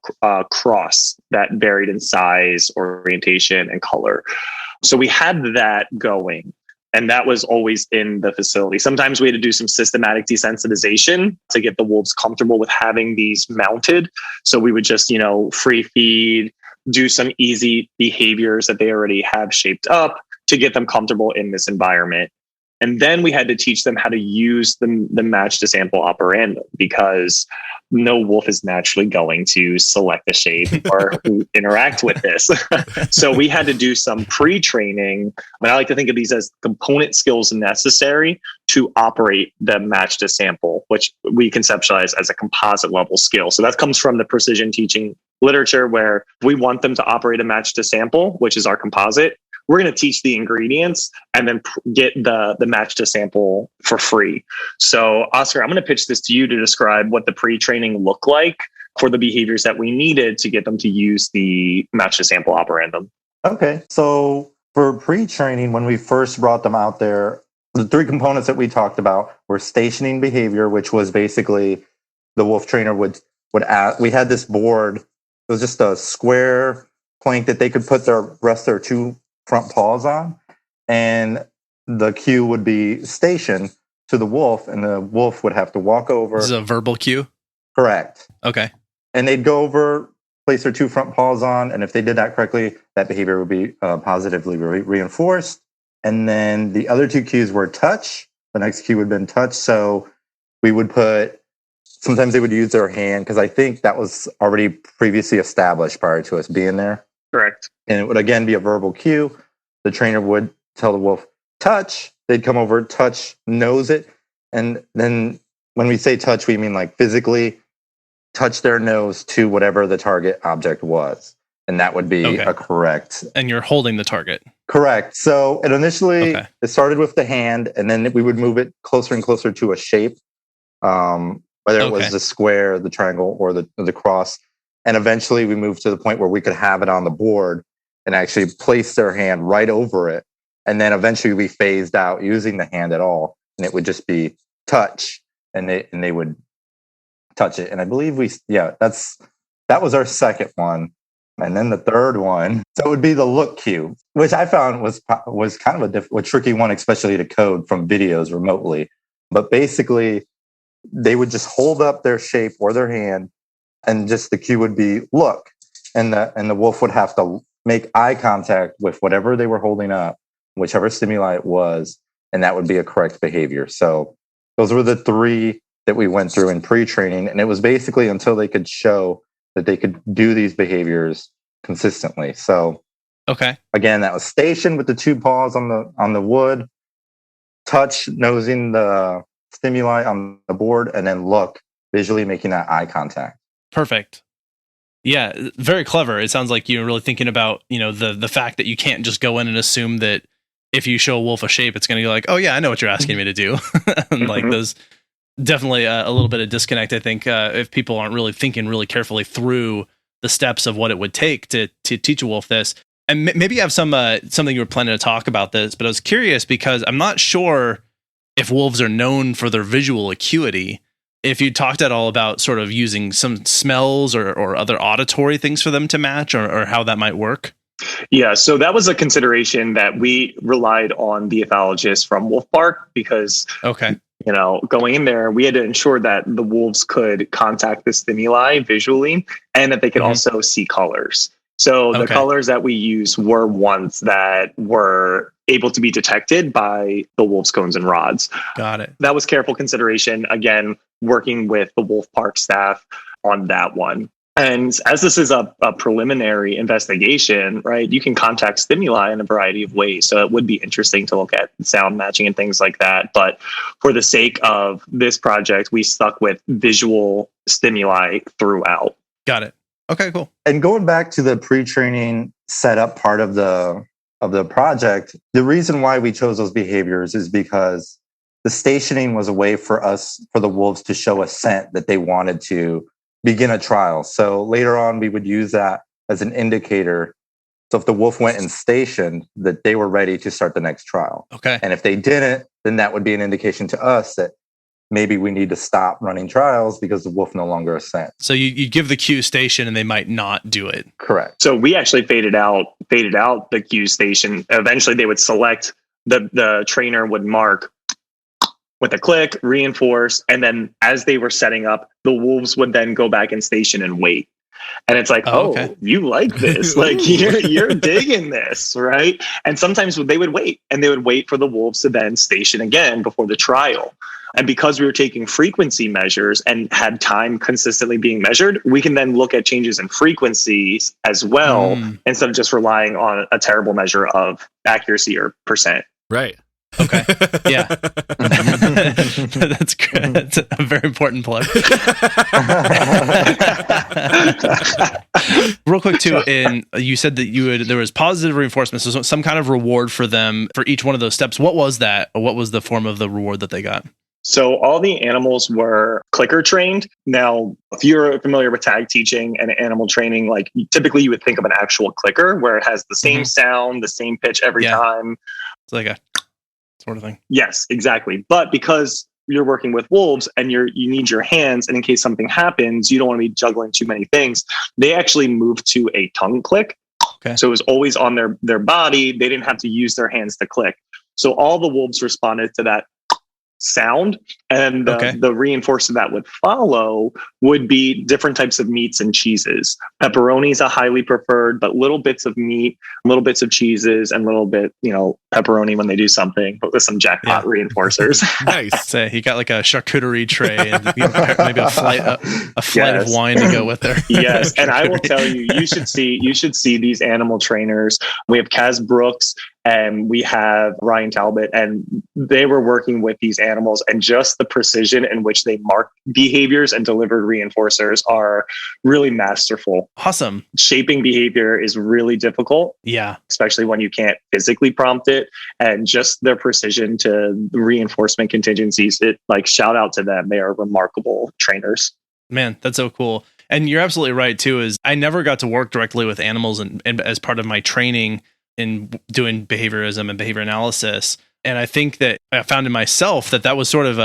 cross that varied in size, orientation, and color. So we had that going, and that was always in the facility. Sometimes we had to do some systematic desensitization to get the wolves comfortable with having these mounted. So we would just, free feed, do some easy behaviors that they already have shaped up to get them comfortable in this environment. And then we had to teach them how to use the match to sample operandum, because no wolf is naturally going to select the shape or interact with this. So we had to do some pre-training. And I like to think of these as component skills necessary to operate the match to sample, which we conceptualize as a composite level skill. So that comes from the precision teaching literature, where we want them to operate a match to sample, which is our composite. We're going to teach the ingredients and then get the match to sample for free. So, Oscar, I'm going to pitch this to you to describe what the pre-training looked like for the behaviors that we needed to get them to use the match to sample operandum. Okay. So for pre-training, when we first brought them out there, the 3 components that we talked about were stationing behavior, which was basically the wolf trainer would ask. We had this board. It was just a square plank that they could rest their 2 front paws on, and the cue would be stationed to the wolf, and the wolf would have to walk over. This is a verbal cue? Correct. Okay. And they'd go over, place their 2 front paws on, and if they did that correctly, that behavior would be positively reinforced. And then the other 2 cues were touch. The next cue would have been touch. So we would sometimes they would use their hand, because I think that was already previously established prior to us being there. Correct. And it would again be a verbal cue. The trainer would tell the wolf, touch. They'd come over, touch, nose it. And then when we say touch, we mean like physically touch their nose to whatever the target object was. And that would be a correct. And you're holding the target. Correct. So it initially, it started with the hand, and then we would move it closer and closer to a shape, whether it was the square, the triangle, or the cross. And eventually we moved to the point where we could have it on the board and actually place their hand right over it. And then eventually we phased out using the hand at all. And it would just be touch, and they would touch it. And I believe that was our second one. And then the third one, so it would be the look cue, which I found was kind of a tricky one, especially to code from videos remotely. But basically they would just hold up their shape or their hand, and just the cue would be look, and the wolf would have to make eye contact with whatever they were holding up, whichever stimuli it was, and that would be a correct behavior. So those were the 3 that we went through in pre-training. And it was basically until they could show that they could do these behaviors consistently. So Okay. again, that was station with the 2 paws on the wood, touch, nosing the stimuli on the board, and then look, visually making that eye contact. Perfect. Yeah, very clever. It sounds like you're really thinking about, the fact that you can't just go in and assume that if you show a wolf a shape, it's going to be like, oh yeah, I know what you're asking me to do. And like those, definitely a little bit of disconnect, I think, if people aren't really thinking really carefully through the steps of what it would take to teach a wolf this. And maybe you have something you were planning to talk about this, but I was curious because I'm not sure if wolves are known for their visual acuity. If you talked at all about sort of using some smells or other auditory things for them to match or how that might work. Yeah, so that was a consideration that we relied on the ethologist from Wolf Park because, going in there, we had to ensure that the wolves could contact the stimuli visually and that they could also see colors. So the colors that we used were ones that were able to be detected by the wolf's cones and rods. Got it. That was careful consideration, again, working with the Wolf Park staff on that one. And as this is a preliminary investigation, right, you can contact stimuli in a variety of ways. So it would be interesting to look at sound matching and things like that. But for the sake of this project, we stuck with visual stimuli throughout. Got it. Okay, cool. And going back to the pre-training setup part of the project, the reason why we chose those behaviors is because the stationing was a way for the wolves to show a scent that they wanted to begin a trial. So later on, we would use that as an indicator. So if the wolf went and stationed, that they were ready to start the next trial. Okay. And if they didn't, then that would be an indication to us that maybe we need to stop running trials because the wolf no longer a scent. So you give the cue station and they might not do it. Correct. So we actually faded out the cue station. Eventually they would select, the trainer would mark with a click, reinforce, and then as they were setting up, the wolves would then go back and station and wait. And it's like, you like this, like you're digging this, right? And sometimes they would wait for the wolves to then station again before the trial. And because we were taking frequency measures and had time consistently being measured, we can then look at changes in frequencies as well, instead of just relying on a terrible measure of accuracy or percent. Right. Okay. Yeah. That's great. That's a very important plug. Real quick too, you said that there was positive reinforcement, so some kind of reward for them for each one of those steps. What was that? What was the form of the reward that they got? So all the animals were clicker trained. Now, if you're familiar with tag teaching and animal training, like typically you would think of an actual clicker where it has the same sound, the same pitch every time. It's like a sort of thing. Yes, exactly. But because you're working with wolves and you need your hands, and in case something happens, you don't want to be juggling too many things, they actually moved to a tongue click. Okay. So it was always on their body. They didn't have to use their hands to click. So all the wolves responded to that sound, and the reinforcement that would follow would be different types of meats and cheeses. Pepperoni is a highly preferred, but little bits of meat, little bits of cheeses, and little bit, pepperoni when they do something, but with some jackpot reinforcers. Nice. So he got like a charcuterie tray and maybe a flight of wine to go with there. Yes, and I will tell you, you should see these animal trainers. We have Kaz Brooks and we have Ryan Talbot, and they were working with these animals, and just the precision in which they mark behaviors and delivered reinforcers are really masterful. Awesome. Shaping behavior is really difficult. Yeah. Especially when you can't physically prompt it, and just their precision to reinforcement contingencies. Shout out to them. They are remarkable trainers. Man, that's so cool. And you're absolutely right too, is I never got to work directly with animals and as part of my training in doing behaviorism and behavior analysis. And I think that I found in myself that was sort of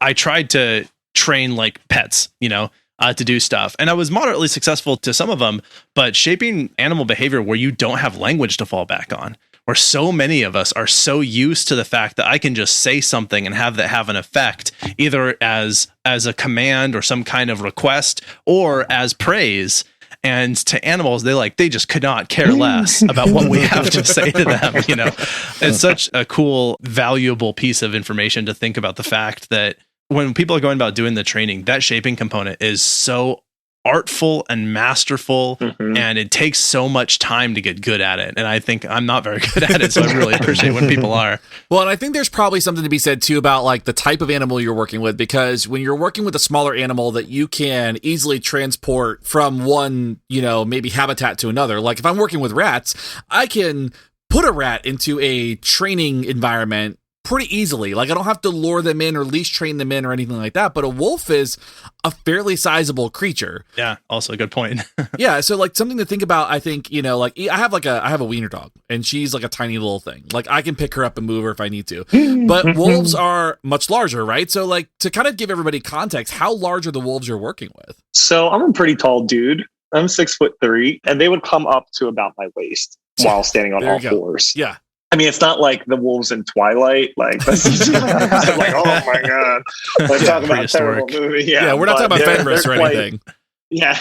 I tried to train like pets, to do stuff. And I was moderately successful to some of them, but shaping animal behavior where you don't have language to fall back on, where so many of us are so used to the fact that I can just say something and have that have an effect, either as a command or some kind of request or as praise. And to animals, they just could not care less about what we have to say to them. It's such a cool, valuable piece of information to think about the fact that when people are going about doing the training, that shaping component is so artful and masterful, and it takes so much time to get good at it. And I think I'm not very good at it, so I really appreciate when people are. Well, and I think there's probably something to be said too about like the type of animal you're working with, because when you're working with a smaller animal that you can easily transport from one, maybe habitat to another. Like if I'm working with rats, I can put a rat into a training environment pretty easily. Like I don't have to lure them in or leash train them in or anything like that. But a wolf is a fairly sizable creature. Yeah, also a good point. Yeah, so like something to think about. I think like I have a wiener dog, and she's like a tiny little thing. Like I can pick her up and move her if I need to. But wolves are much larger, right? So like to kind of give everybody context, how large are the wolves you're working with? So I'm a pretty tall dude. I'm 6'3", and they would come up to about my waist while standing on all fours. Yeah. I mean, it's not like the wolves in Twilight. Like, that's like, oh my god, let's talk about a terrible movie. Yeah, we're not talking about Fenris or anything. Yeah,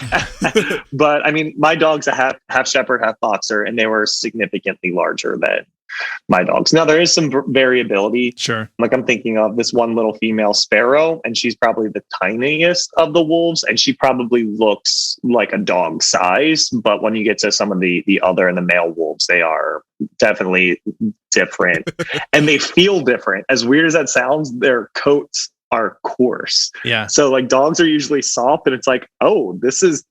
but I mean, my dog's a half shepherd, half boxer, and they were significantly larger than my dogs. Now there is some variability. Sure. Like I'm thinking of this one little female sparrow, and she's probably the tiniest of the wolves, and she probably looks like a dog size. But when you get to some of the other and the male wolves, they are definitely different, and they feel different. As weird as that sounds, their coats are coarse. Yeah. So like dogs are usually soft, and it's like, oh, this is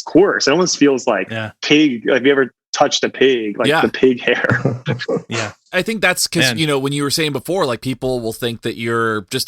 coarse. It almost feels like pig. Have you ever touched a pig, like the pig hair? Yeah. I think that's because, when you were saying before, like people will think that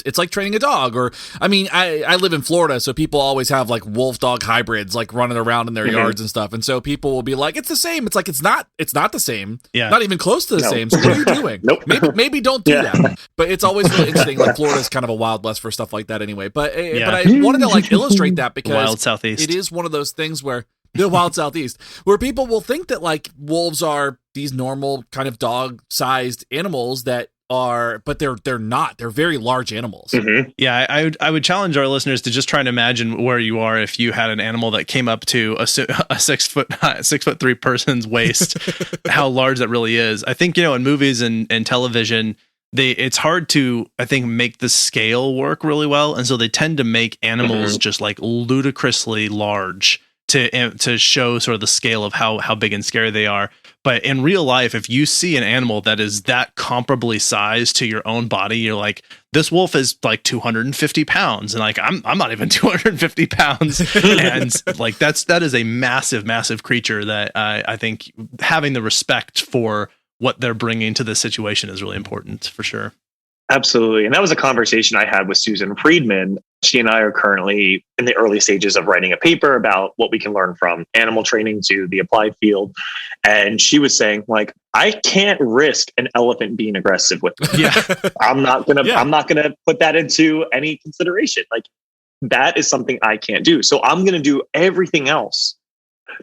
it's like training a dog. Or, I mean, I live in Florida, so people always have like wolf dog hybrids like running around in their yards and stuff. And so people will be like, it's the same. It's like, it's not the same. Yeah. Not even close to the same. So what are you doing? Nope. Maybe don't do that. But it's always really interesting. Like Florida's kind of a wild west for stuff like that anyway. But I wanted to like illustrate that because Wild Southeast. It is one of those things where the wild Southeast, where people will think that like wolves are these normal kind of dog-sized animals but they're not. They're very large animals. Mm-hmm. Yeah, I would challenge our listeners to just try and imagine where you are if you had an animal that came up to a 6'3" person's waist, how large that really is. I think, in movies and television, it's hard to, I think, make the scale work really well. And so they tend to make animals just like ludicrously large to show sort of the scale of how big and scary they are. But in real life, if you see an animal that is that comparably sized to your own body, you're like, this wolf is like 250 pounds. And like, I'm not even 250 pounds. And like, that is a massive, massive creature that I think having the respect for what they're bringing to this situation is really important for sure. Absolutely. And that was a conversation I had with Susan Friedman. She and I are currently in the early stages of writing a paper about what we can learn from animal training to the applied field. And she was saying, like, I can't risk an elephant being aggressive with me. Yeah. I'm not gonna put that into any consideration. Like, that is something I can't do. So I'm gonna do everything else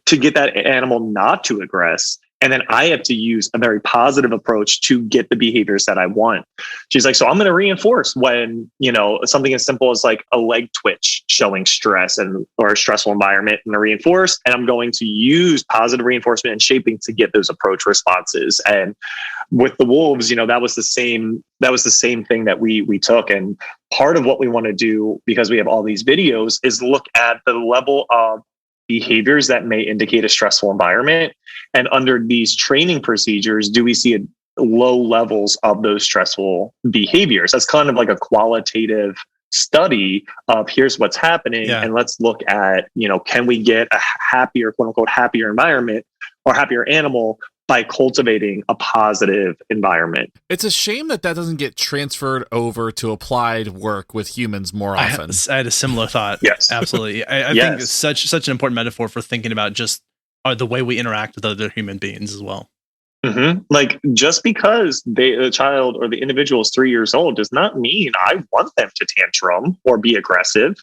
to get that animal not to aggress. And then I have to use a very positive approach to get the behaviors that I want. She's like, so I'm going to reinforce when, something as simple as like a leg twitch showing stress or a stressful environment, and reinforce. And I'm going to use positive reinforcement and shaping to get those approach responses. And with the wolves, that was the same thing that we took. And part of what we want to do, because we have all these videos, is look at the level of behaviors that may indicate a stressful environment. And under these training procedures, do we see low levels of those stressful behaviors? That's kind of like a qualitative study of here's what's happening. Yeah. And let's look at, can we get a happier, quote unquote, happier environment or happier animal by cultivating a positive environment. It's a shame that doesn't get transferred over to applied work with humans more often. I had a similar thought. Yes. Absolutely. I think it's such an important metaphor for thinking about just the way we interact with other human beings as well. Mm-hmm. Like, just because the child or the individual is 3 years old does not mean I want them to tantrum or be aggressive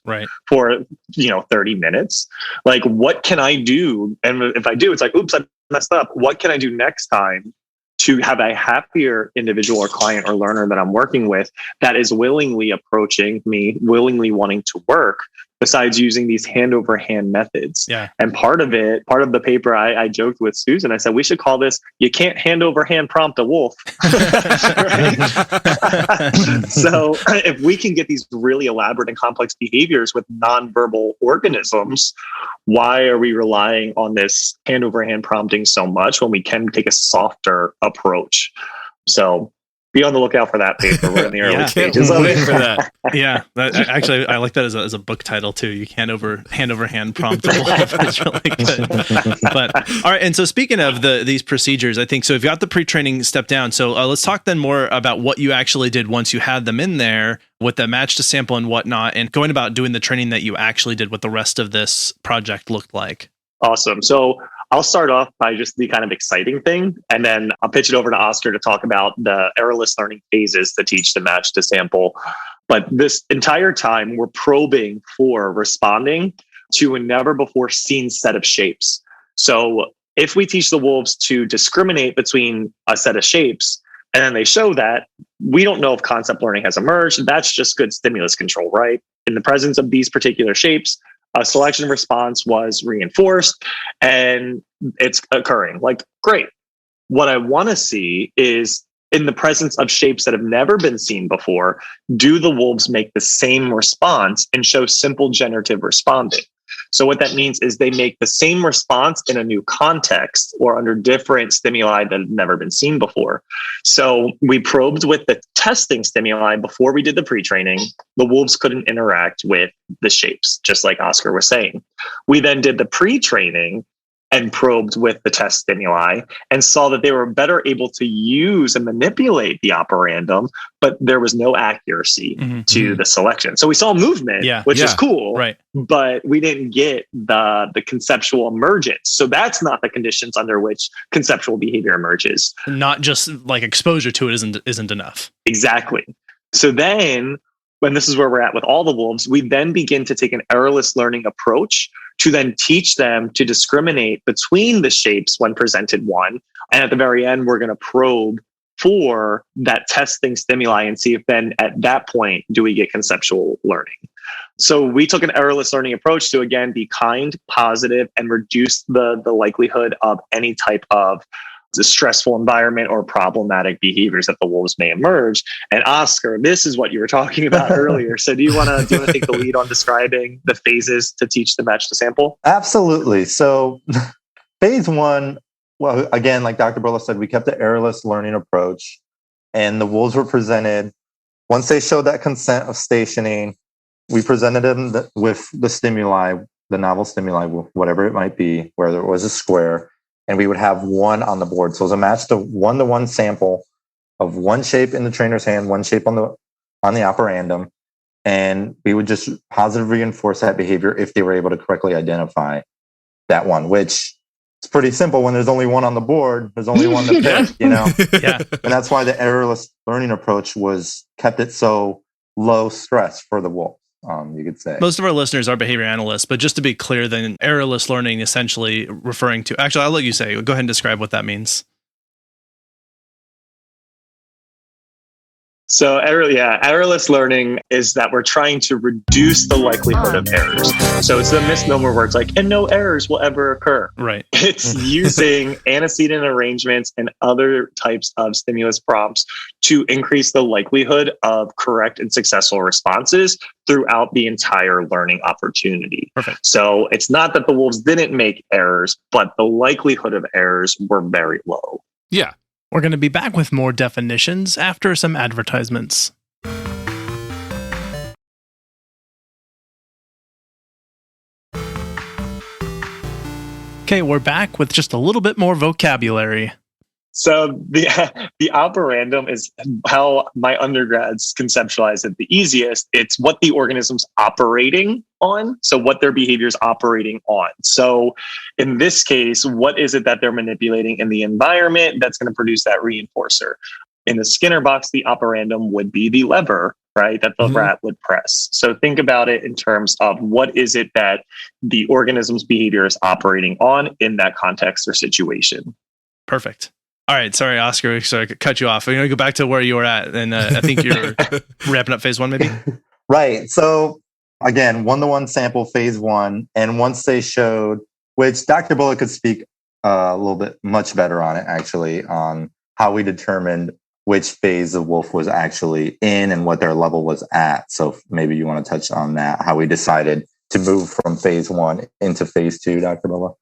for 30 minutes. Like, what can I do? And if I do, it's like, oops, I messed up. What can I do next time to have a happier individual or client or learner that I'm working with that is willingly approaching me, willingly wanting to work besides using these hand over hand methods. Yeah. And part of the paper, I joked with Susan, I said, we should call this, you can't hand over hand prompt a wolf. So if we can get these really elaborate and complex behaviors with nonverbal organisms, why are we relying on this hand over hand prompting so much when we can take a softer approach? So be on the lookout for that paper. We're in the early stages of it. For that. Yeah, actually, I like that as a book title too. You can't hand over hand prompt a wolf. It's really good. But all right, and so speaking of these procedures, I think so. We've got the pre-training step down. So let's talk then more about what you actually did once you had them in there with the match to sample and whatnot, and going about doing the training that you actually did. What the rest of this project looked like. Awesome. So I'll start off by just the kind of exciting thing, and then I'll pitch it over to Oscar to talk about the errorless learning phases to teach the match to sample. But this entire time, we're probing for responding to a never before seen set of shapes. So if we teach the wolves to discriminate between a set of shapes, and then they show that, we don't know if concept learning has emerged. That's just good stimulus control, right? In the presence of these particular shapes, a selection response was reinforced and it's occurring. Like, great. What I want to see is, in the presence of shapes that have never been seen before, do the wolves make the same response and show simple generative responding? So what that means is they make the same response in a new context or under different stimuli that have never been seen before. So we probed with the testing stimuli before we did the pre-training. The wolves couldn't interact with the shapes, just like Oscar was saying. We then did the pre-training and probed with the test stimuli and saw that they were better able to use and manipulate the operandum, but there was no accuracy to the selection. So we saw movement, which is cool, right? But we didn't get the conceptual emergence. So that's not the conditions under which conceptual behavior emerges. Not just like exposure to it isn't enough. Exactly. So then, when this is where we're at with all the wolves, we then begin to take an errorless learning approach to then teach them to discriminate between the shapes when presented one. And at the very end, we're going to probe for that testing stimuli and see if then at that point, do we get conceptual learning? So we took an errorless learning approach to, again, be kind, positive, and reduce the likelihood of any type of stressful environment or problematic behaviors that the wolves may emerge. And Oscar, this is what you were talking about earlier. So do you want to take the lead on describing the phases to teach the match to sample? Absolutely. So phase one, well, again, like Dr. Bulla said, we kept the errorless learning approach, and the wolves were presented. Once they showed that consent of stationing, we presented them with the stimuli, the novel stimuli, whatever it might be, whether it was a square, and we would have one on the board. So it was a match to one sample of one shape in the trainer's hand, one shape on the operandum, and we would just positively reinforce that behavior if they were able to correctly identify that one, which is pretty simple. When there's only one on the board, there's only one to pick, Yeah. And that's why the errorless learning approach kept it so low stress for the wolf. You could say. Most of our listeners are behavior analysts, but just to be clear, then errorless learning essentially referring to, actually, I'll let you say, go ahead and describe what that means. So errorless learning is that we're trying to reduce the likelihood of errors. So it's the misnomer where it's like, and no errors will ever occur. Right. It's using antecedent arrangements and other types of stimulus prompts to increase the likelihood of correct and successful responses throughout the entire learning opportunity. Perfect. So it's not that the wolves didn't make errors, but the likelihood of errors were very low. Yeah. We're going to be back with more definitions after some advertisements. Okay, we're back with just a little bit more vocabulary. So the operandum is how my undergrads conceptualize it the easiest. It's what the organism's operating on. So what their behavior is operating on. So in this case, what is it that they're manipulating in the environment that's going to produce that reinforcer? In the Skinner box, the operandum would be the lever, right, that the rat would press. So think about it in terms of what is it that the organism's behavior is operating on in that context or situation. Perfect. All right. Sorry, Oscar. Sorry, I could cut you off. I'm going to go back to where you were at. And I think you're wrapping up phase one, maybe? Right. So Again, 1-to-1 sample phase 1. And once they showed, which Dr. Bulla could speak a little bit much better on it, actually, on how we determined which phase the wolf was actually in and what their level was at. So maybe you want to touch on that, how we decided to move from phase 1 into phase 2, Dr. Bulla.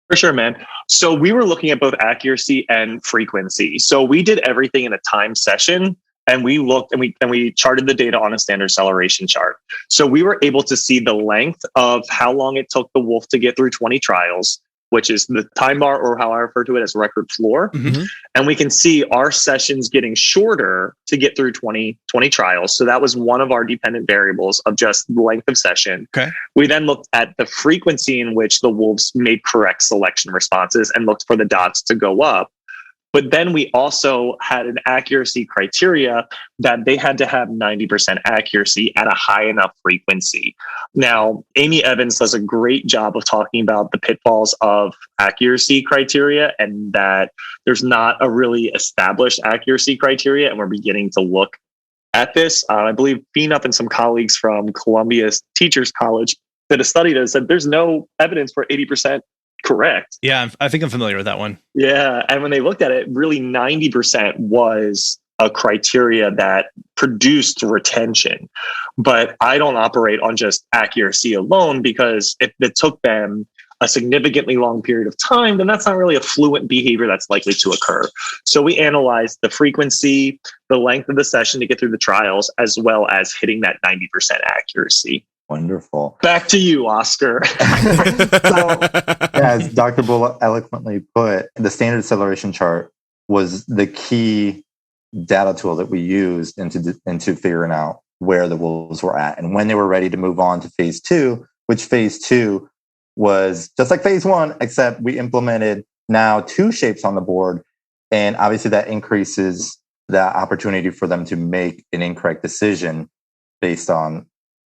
For sure, man. So we were looking at both accuracy and frequency. So we did everything in a time session, and we looked and we charted the data on a standard acceleration chart. So we were able to see the length of how long it took the wolf to get through 20 trials, which is the time bar, or how I refer to it as record floor. Mm-hmm. And we can see our sessions getting shorter to get through 20 trials. So that was one of our dependent variables of just the length of session. Okay. We then looked at the frequency in which the wolves made correct selection responses and looked for the dots to go up. But then we also had an accuracy criteria that they had to have 90% accuracy at a high enough frequency. Now, Amy Evans does a great job of talking about the pitfalls of accuracy criteria, and that there's not a really established accuracy criteria. And we're beginning to look at this. I believe Feenup and some colleagues from Columbia Teachers College did a study that said there's no evidence for 80% correct. Yeah, I think I'm familiar with that one. Yeah. And when they looked at it, really 90% was a criteria that produced retention. But I don't operate on just accuracy alone, because if it took them a significantly long period of time, then that's not really a fluent behavior that's likely to occur. So we analyzed the frequency, the length of the session to get through the trials, as well as hitting that 90% accuracy. Wonderful. Back to you, Oscar. So, as Dr. Bulla eloquently put, the standard acceleration chart was the key data tool that we used into figuring out where the wolves were at and when they were ready to move on to phase 2, which phase 2 was just like phase 1, except we implemented now 2 shapes on the board. And obviously that increases the opportunity for them to make an incorrect decision based on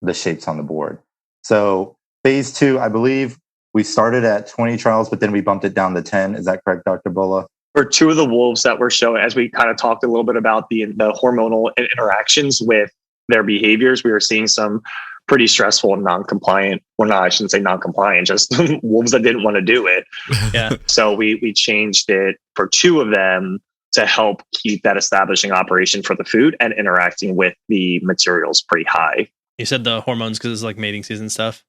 the shapes on the board. So phase 2, I believe we started at 20 trials, but then we bumped it down to 10. Is that correct, Dr. Bulla? For 2 of the wolves that were showing, as we kind of talked a little bit about the hormonal interactions with their behaviors, we were seeing some pretty stressful and non-compliant, well, no, I shouldn't say non-compliant, just wolves that didn't want to do it. Yeah. So we changed it for 2 of them to help keep that establishing operation for the food and interacting with the materials pretty high. You said the hormones because it's like mating season stuff.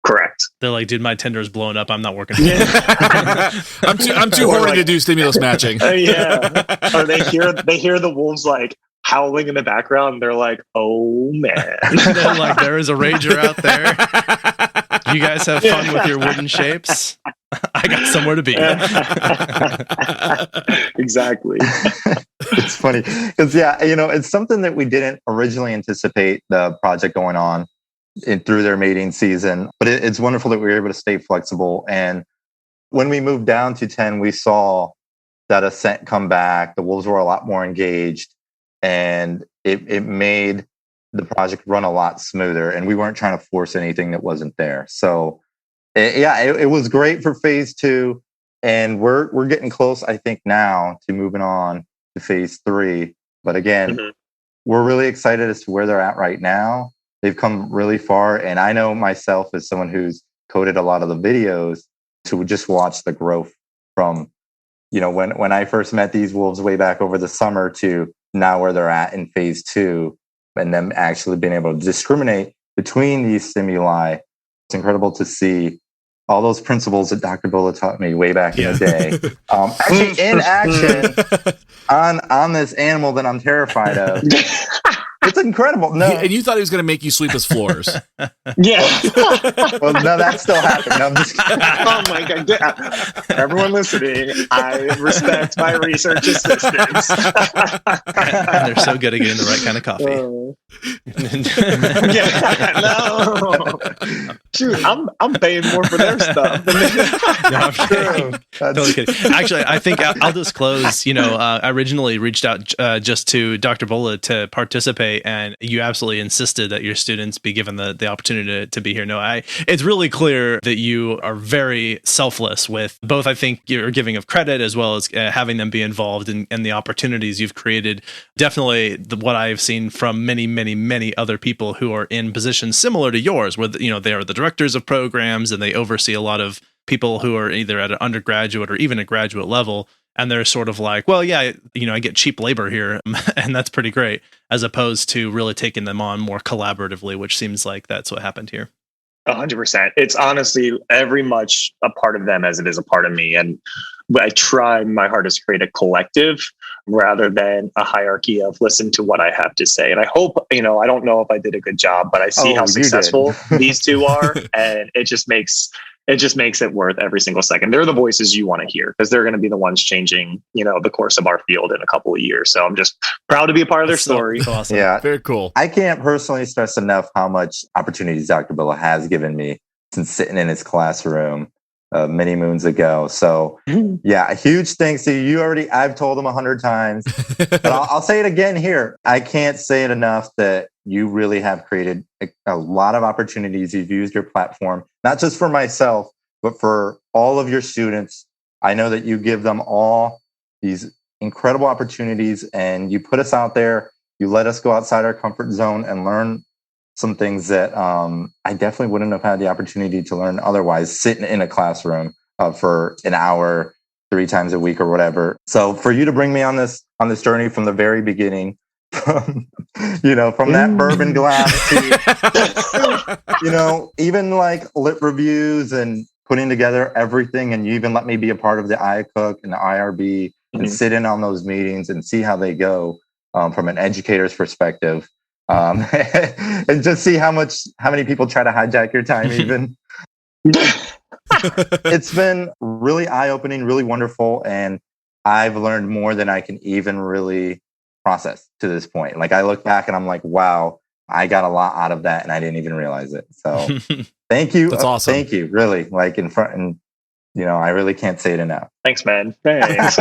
Correct. They're like, dude, my Tinder's blowing up. I'm not working. I'm too horny to do stimulus matching. Yeah. Or they hear the wolves like howling in the background. They're like, oh man. They're like, there is a rager out there. You guys have fun with your wooden shapes. I got somewhere to be. Exactly. It's funny because, yeah, it's something that we didn't originally anticipate the project going on through their mating season, but it's wonderful that we were able to stay flexible. And when we moved down to 10, we saw that a scent come back. The wolves were a lot more engaged, and it made the project run a lot smoother. And we weren't trying to force anything that wasn't there. So it was great for phase 2, and we're getting close, I think, now to moving on to phase 3. But again, we're really excited as to where they're at right now. They've come really far, and I know myself as someone who's coded a lot of the videos to just watch the growth from, when I first met these wolves way back over the summer to now where they're at in phase 2, and them actually being able to discriminate between these stimuli. It's incredible to see all those principles that Dr. Bulla taught me way back in the day. Actually in action on this animal that I'm terrified of. It's incredible. No, and you thought he was going to make you sweep his floors. Yeah. Well, no, that still happened. No, I'm just kidding. Oh my God. Yeah. Everyone listening, I respect my research assistants. They're so good at getting the right kind of coffee. No. Shoot, I'm paying more for their stuff. No, I'm kidding. Totally kidding. Actually, I think I'll disclose, I originally reached out just to Dr. Bulla to participate, and you absolutely insisted that your students be given the opportunity to be here. No, it's really clear that you are very selfless with both, I think, your giving of credit as well as having them be involved in the opportunities you've created. Definitely what I've seen from many many other people who are in positions similar to yours, where they are the directors of programs and they oversee a lot of people who are either at an undergraduate or even a graduate level. And they're sort of like, well, yeah, I get cheap labor here, and that's pretty great, as opposed to really taking them on more collaboratively, which seems like that's what happened here. 100%. It's honestly every much a part of them as it is a part of me. And I try my hardest to create a collective rather than a hierarchy of listen to what I have to say. And I hope, I don't know if I did a good job, but I see how successful these two are. And it just makes it worth every single second. They're the voices you want to hear because they're going to be the ones changing, the course of our field in a couple of years. So I'm just proud to be a part of their story. So awesome. Yeah. Very cool. I can't personally stress enough how much opportunities Dr. Bulla has given me since sitting in his classroom many moons ago. So yeah, a huge thanks to you. I've told him 100 times, but I'll say it again here. I can't say it enough that you really have created a lot of opportunities. You've used your platform, not just for myself, but for all of your students. I know that you give them all these incredible opportunities and you put us out there. You let us go outside our comfort zone and learn some things that I definitely wouldn't have had the opportunity to learn otherwise, sitting in a classroom for an hour, 3 times a week or whatever. So for you to bring me on this journey from the very beginning, from that bourbon glass to, even like lit reviews and putting together everything. And you even let me be a part of the iCook and the IRB and sit in on those meetings and see how they go from an educator's perspective. And just see how many people try to hijack your time even. It's been really eye-opening, really wonderful. And I've learned more than I can even really process to this point. Like I look back and I'm like, wow, I got a lot out of that and I didn't even realize it. So thank you. That's awesome. Thank you. Really, like in front, and I really can't say it enough. Thanks, man. Thanks.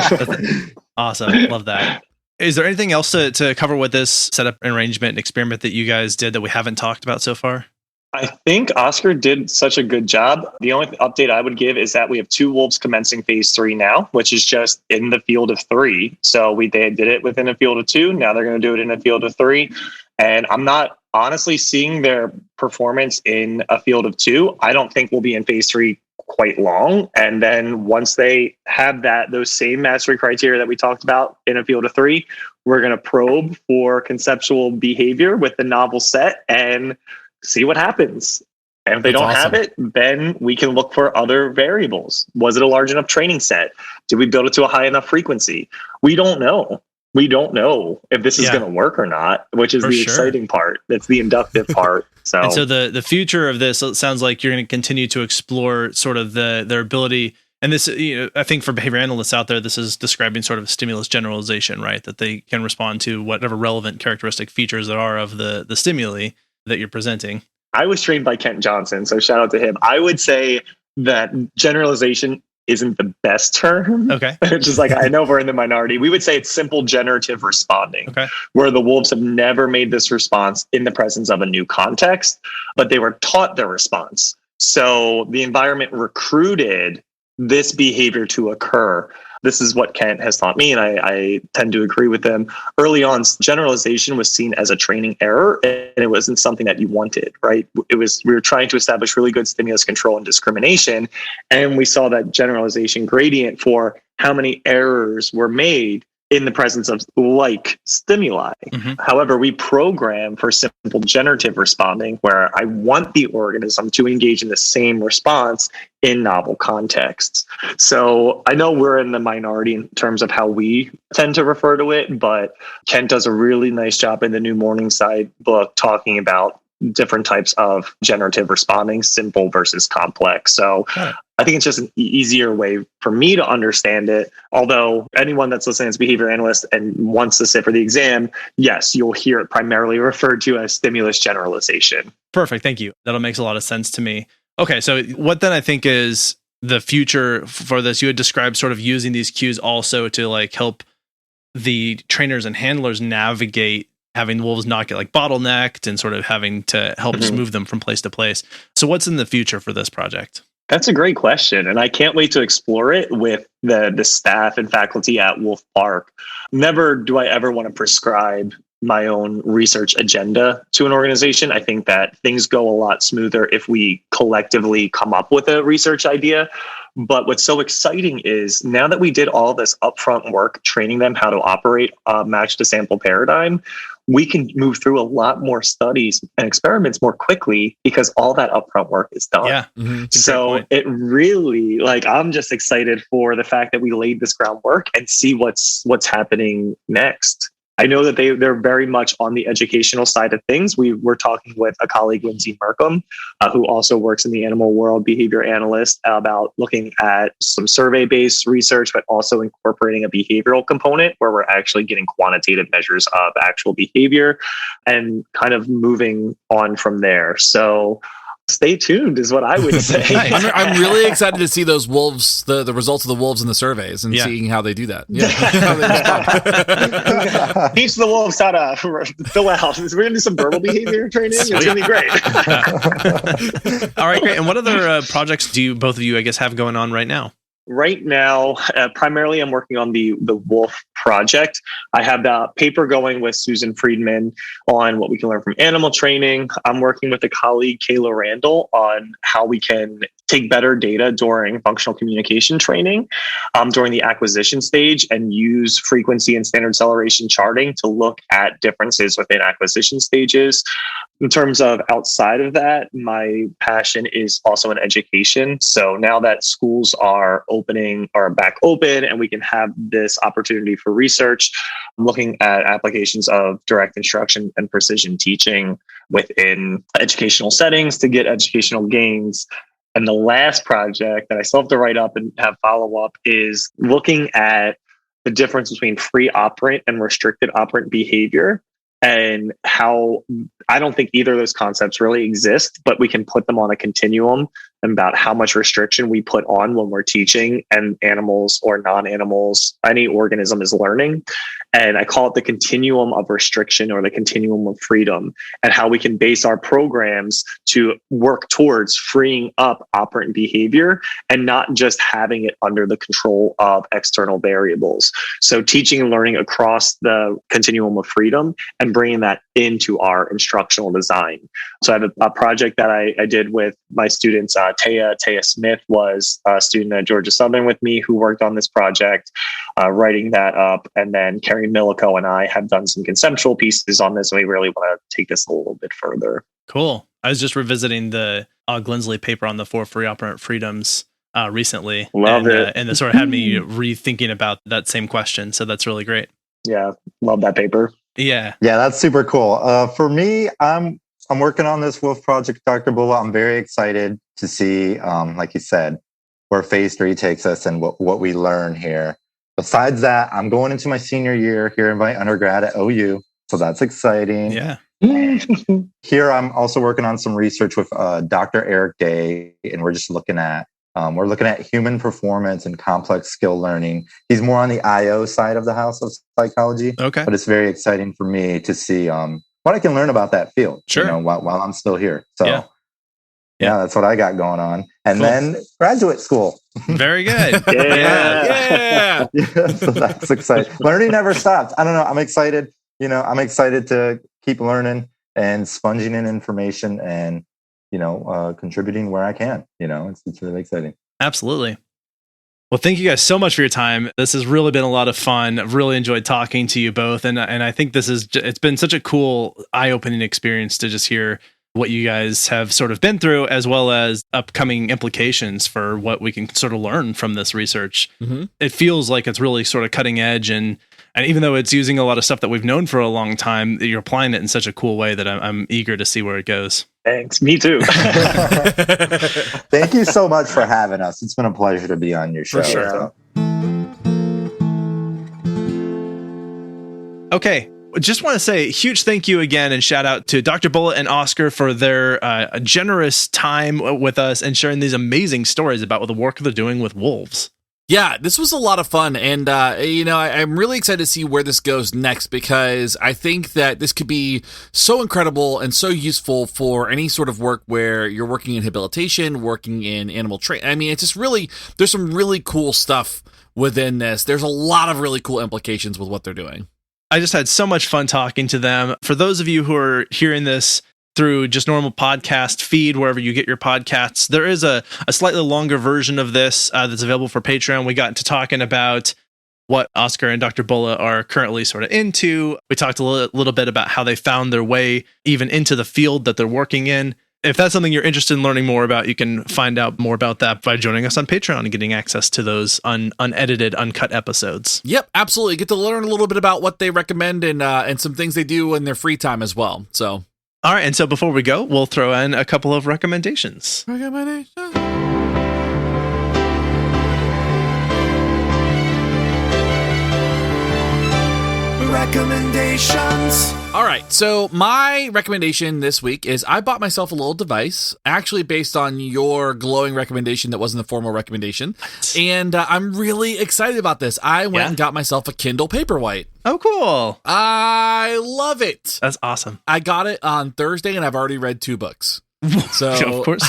Awesome. Love that. Is there anything else to cover with this setup, arrangement, and experiment that you guys did that we haven't talked about so far? I think Oscar did such a good job. The only update I would give is that we have 2 wolves commencing phase 3 now, which is just in the field of 3. So they did it within a field of 2. Now they're going to do it in a field of 3. And I'm not honestly seeing their performance in a field of 2. I don't think we'll be in phase 3 quite long. And then once they have those same mastery criteria that we talked about in a field of 3, we're going to probe for conceptual behavior with the novel set and see what happens. And if they don't have it, then we can look for other variables. Was it a large enough training set? Did we build it to a high enough frequency? We don't know. We don't know if this is going to work or not, which is the exciting part. That's the inductive part. So, and so the future of this, it sounds like you're going to continue to explore sort of their ability. And this, I think for behavior analysts out there, this is describing sort of stimulus generalization, right? That they can respond to whatever relevant characteristic features there are of the stimuli that you're presenting. I was trained by Kent Johnson, so shout out to him. I would say that generalization isn't the best term. Okay. Which is like, I know we're in the minority. We would say it's simple generative responding, where the wolves have never made this response in the presence of a new context, but they were taught their response. So the environment recruited this behavior to occur. This is what Kent has taught me, and I tend to agree with him. Early on, generalization was seen as a training error, and it wasn't something that you wanted, right? We were trying to establish really good stimulus control and discrimination, and we saw that generalization gradient for how many errors were made in the presence of like stimuli. However, we program for simple generative responding, where I want the organism to engage in the same response in novel contexts. So I know we're in the minority in terms of how we tend to refer to it, but Kent does a really nice job in the New Morningside book talking about different types of generative responding, simple versus complex. So I think it's just an easier way for me to understand it. Although anyone that's listening as behavior analyst and wants to sit for the exam, yes, you'll hear it primarily referred to as stimulus generalization. Perfect. Thank you. That makes a lot of sense to me. Okay. So what then I think is the future for this? You had described sort of using these cues also to like help the trainers and handlers navigate having the wolves not get like bottlenecked and sort of having to help just move them from place to place. So what's in the future for this project? That's a great question. And I can't wait to explore it with the staff and faculty at Wolf Park. Never do I ever want to prescribe my own research agenda to an organization. I think that things go a lot smoother if we collectively come up with a research idea. But what's so exciting is now that we did all this upfront work, training them how to operate a match to sample paradigm, we can move through a lot more studies and experiments more quickly because all that upfront work is done. Yeah. So it really, I'm just excited for the fact that we laid this groundwork and see what's happening next. I know that they're very much on the educational side of things. We were talking with a colleague, Lindsay Markham, who also works in the animal world, behavior analyst, about looking at some survey-based research, but also incorporating a behavioral component where we're actually getting quantitative measures of actual behavior and kind of moving on from there. So stay tuned is what I would say. I'm really excited to see those wolves, the results of the wolves in the surveys and seeing how they do that. Yeah. Teach the wolves how to fill out. We're going to do some verbal behavior training. It's going to be great. All right, great. And what other projects do both of you, I guess, have going on right now? Right now, primarily I'm working on the wolf project. I have the paper going with Susan Friedman on what we can learn from animal training. I'm working with a colleague, Kayla Randall, on how we can take better data during functional communication training during the acquisition stage and use frequency and standard acceleration charting to look at differences within acquisition stages. In terms of outside of that, my passion is also in education. So now that schools are back open and we can have this opportunity for research, I'm looking at applications of direct instruction and precision teaching within educational settings to get educational gains. And the last project that I still have to write up and have follow up is looking at the difference between free operant and restricted operant behavior, and how I don't think either of those concepts really exist, but we can put them on a continuum about how much restriction we put on when we're teaching and animals or non-animals, any organism is learning. And I call it the continuum of restriction or the continuum of freedom, and how we can base our programs to work towards freeing up operant behavior and not just having it under the control of external variables. So teaching and learning across the continuum of freedom and bringing that into our instructional design. So I have a project that I did with my students. Taya Smith was a student at Georgia Southern with me who worked on this project, writing that up. And then Carrie Millico and I have done some conceptual pieces on this, and we really want to take this a little bit further. Cool. I was just revisiting the Lindsley paper on the 4 free operant freedoms recently. Love it. And it sort of had me rethinking about that same question. So that's really great. Yeah. Love that paper. Yeah. Yeah, that's super cool. For me, I'm working on this wolf project, Dr. Bulla. I'm very excited to see, like you said, where phase 3 takes us and what we learn here. Besides that, I'm going into my senior year here in my undergrad at OU. So that's exciting. Yeah. Here, I'm also working on some research with Dr. Eric Day, and we're just looking at human performance and complex skill learning. He's more on the IO side of the house of psychology. Okay. But it's very exciting for me to see what I can learn about that field. Sure. While I'm still here. So yeah, that's what I got going on. And cool. then graduate school. Very good. Yeah. So that's exciting. Learning never stops. I don't know. I'm excited. I'm excited to keep learning and sponging in information and, contributing where I can. It's really exciting. Absolutely. Well, thank you guys so much for your time. This has really been a lot of fun. I've really enjoyed talking to you both. And I think it's been such a cool, eye-opening experience to just hear what you guys have sort of been through, as well as upcoming implications for what we can sort of learn from this research. Mm-hmm. It feels like it's really sort of cutting edge. And even though it's using a lot of stuff that we've known for a long time, you're applying it in such a cool way that I'm eager to see where it goes. Thanks. Me too. Thank you so much for having us. It's been a pleasure to be on your show. For sure. So. Okay. Just want to say a huge thank you again and shout out to Dr. Bulla and Oscar for their generous time with us and sharing these amazing stories about the work they're doing with wolves. Yeah, this was a lot of fun, and I'm really excited to see where this goes next, because I think that this could be so incredible and so useful for any sort of work where you're working in habilitation, working in animal training. I mean, it's just really, there's some really cool stuff within this. There's a lot of really cool implications with what they're doing. I just had so much fun talking to them. For those of you who are hearing this through just normal podcast feed, wherever you get your podcasts, there is a slightly longer version of this that's available for Patreon. We got into talking about what Oscar and Dr. Bulla are currently sort of into. We talked a little bit about how they found their way even into the field that they're working in. If that's something you're interested in learning more about, you can find out more about that by joining us on Patreon and getting access to those unedited, uncut episodes. Yep, absolutely. Get to learn a little bit about what they recommend and some things they do in their free time as well. So, all right. And so before we go, we'll throw in a couple of recommendations. Recommendations. All right, so my recommendation this week is I bought myself a little device, actually based on your glowing recommendation that wasn't a formal recommendation, and I'm really excited about this. I went and got myself a Kindle Paperwhite. Oh, cool. I love it. That's awesome. I got it on Thursday, and I've already read 2 books. So of course.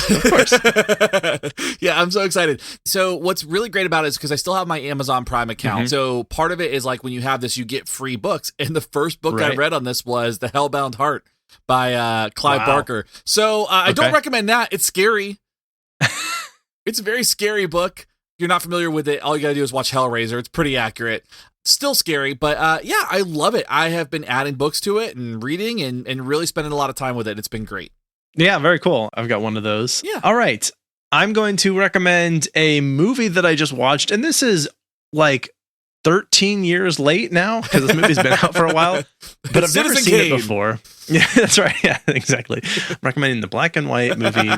Yeah, I'm so excited. So what's really great about it is because I still have my Amazon Prime account. So part of it is like when you have this, you get free books. And the first book I read on this was The Hellbound Heart by Clive Barker. So I don't recommend that. It's scary. It's a very scary book. If you're not familiar with it, all you gotta do is watch Hellraiser. It's pretty accurate. Still scary, but I love it. I have been adding books to it and reading and really spending a lot of time with it. It's been great. Yeah, very cool. I've got one of those. Yeah. All right. I'm going to recommend a movie that I just watched, and this is like 13 years late now because this movie's been out for a while, but I've never seen it before. Yeah, that's right. Yeah, exactly. I'm recommending the black and white movie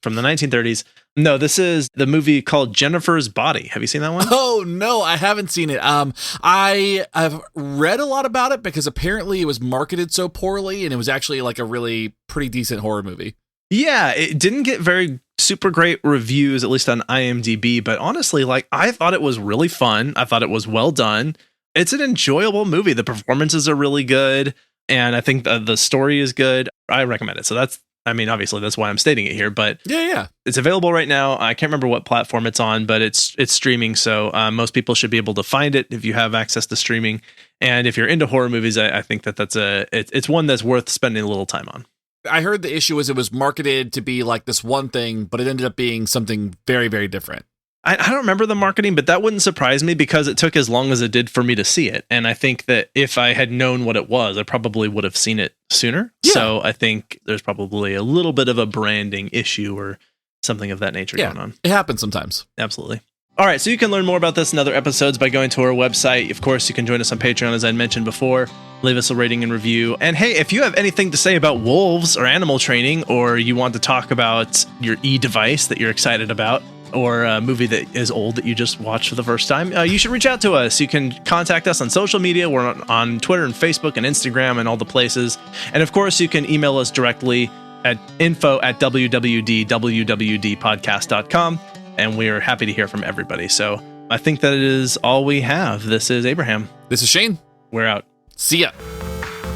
from the 1930s. No, this is the movie called Jennifer's Body. Have you seen that one? Oh, no, I haven't seen it. I have read a lot about it because apparently it was marketed so poorly and it was actually like a really pretty decent horror movie. Yeah, it didn't get very super great reviews, at least on IMDb, but honestly, like I thought it was really fun. I thought it was well done. It's an enjoyable movie. The performances are really good, and I think the story is good. I recommend it. So obviously that's why I'm stating it here, but yeah, it's available right now. I can't remember what platform it's on, but it's streaming. So most people should be able to find it if you have access to streaming. And if you're into horror movies, I think it's one that's worth spending a little time on. I heard the issue was it was marketed to be like this one thing, but it ended up being something very, very different. I don't remember the marketing, but that wouldn't surprise me because it took as long as it did for me to see it. And I think that if I had known what it was, I probably would have seen it sooner. Yeah. So I think there's probably a little bit of a branding issue or something of that nature going on. It happens sometimes. Absolutely. All right, so you can learn more about this in other episodes by going to our website. Of course, you can join us on Patreon, as I mentioned before. Leave us a rating and review. And hey, if you have anything to say about wolves or animal training, or you want to talk about your e-device that you're excited about, or a movie that is old that you just watched for the first time, you should reach out to us. You can contact us on social media. We're on Twitter and Facebook and Instagram and all the places. And of course, you can email us directly at info@wwd.podcast.com. And we are happy to hear from everybody. So I think that is all we have. This is Abraham. This is Shane. We're out. See ya.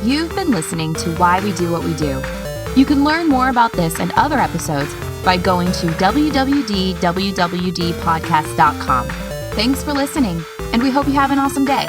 You've been listening to Why We Do What We Do. You can learn more about this and other episodes by going to www.wwdpodcast.com. Thanks for listening, and we hope you have an awesome day.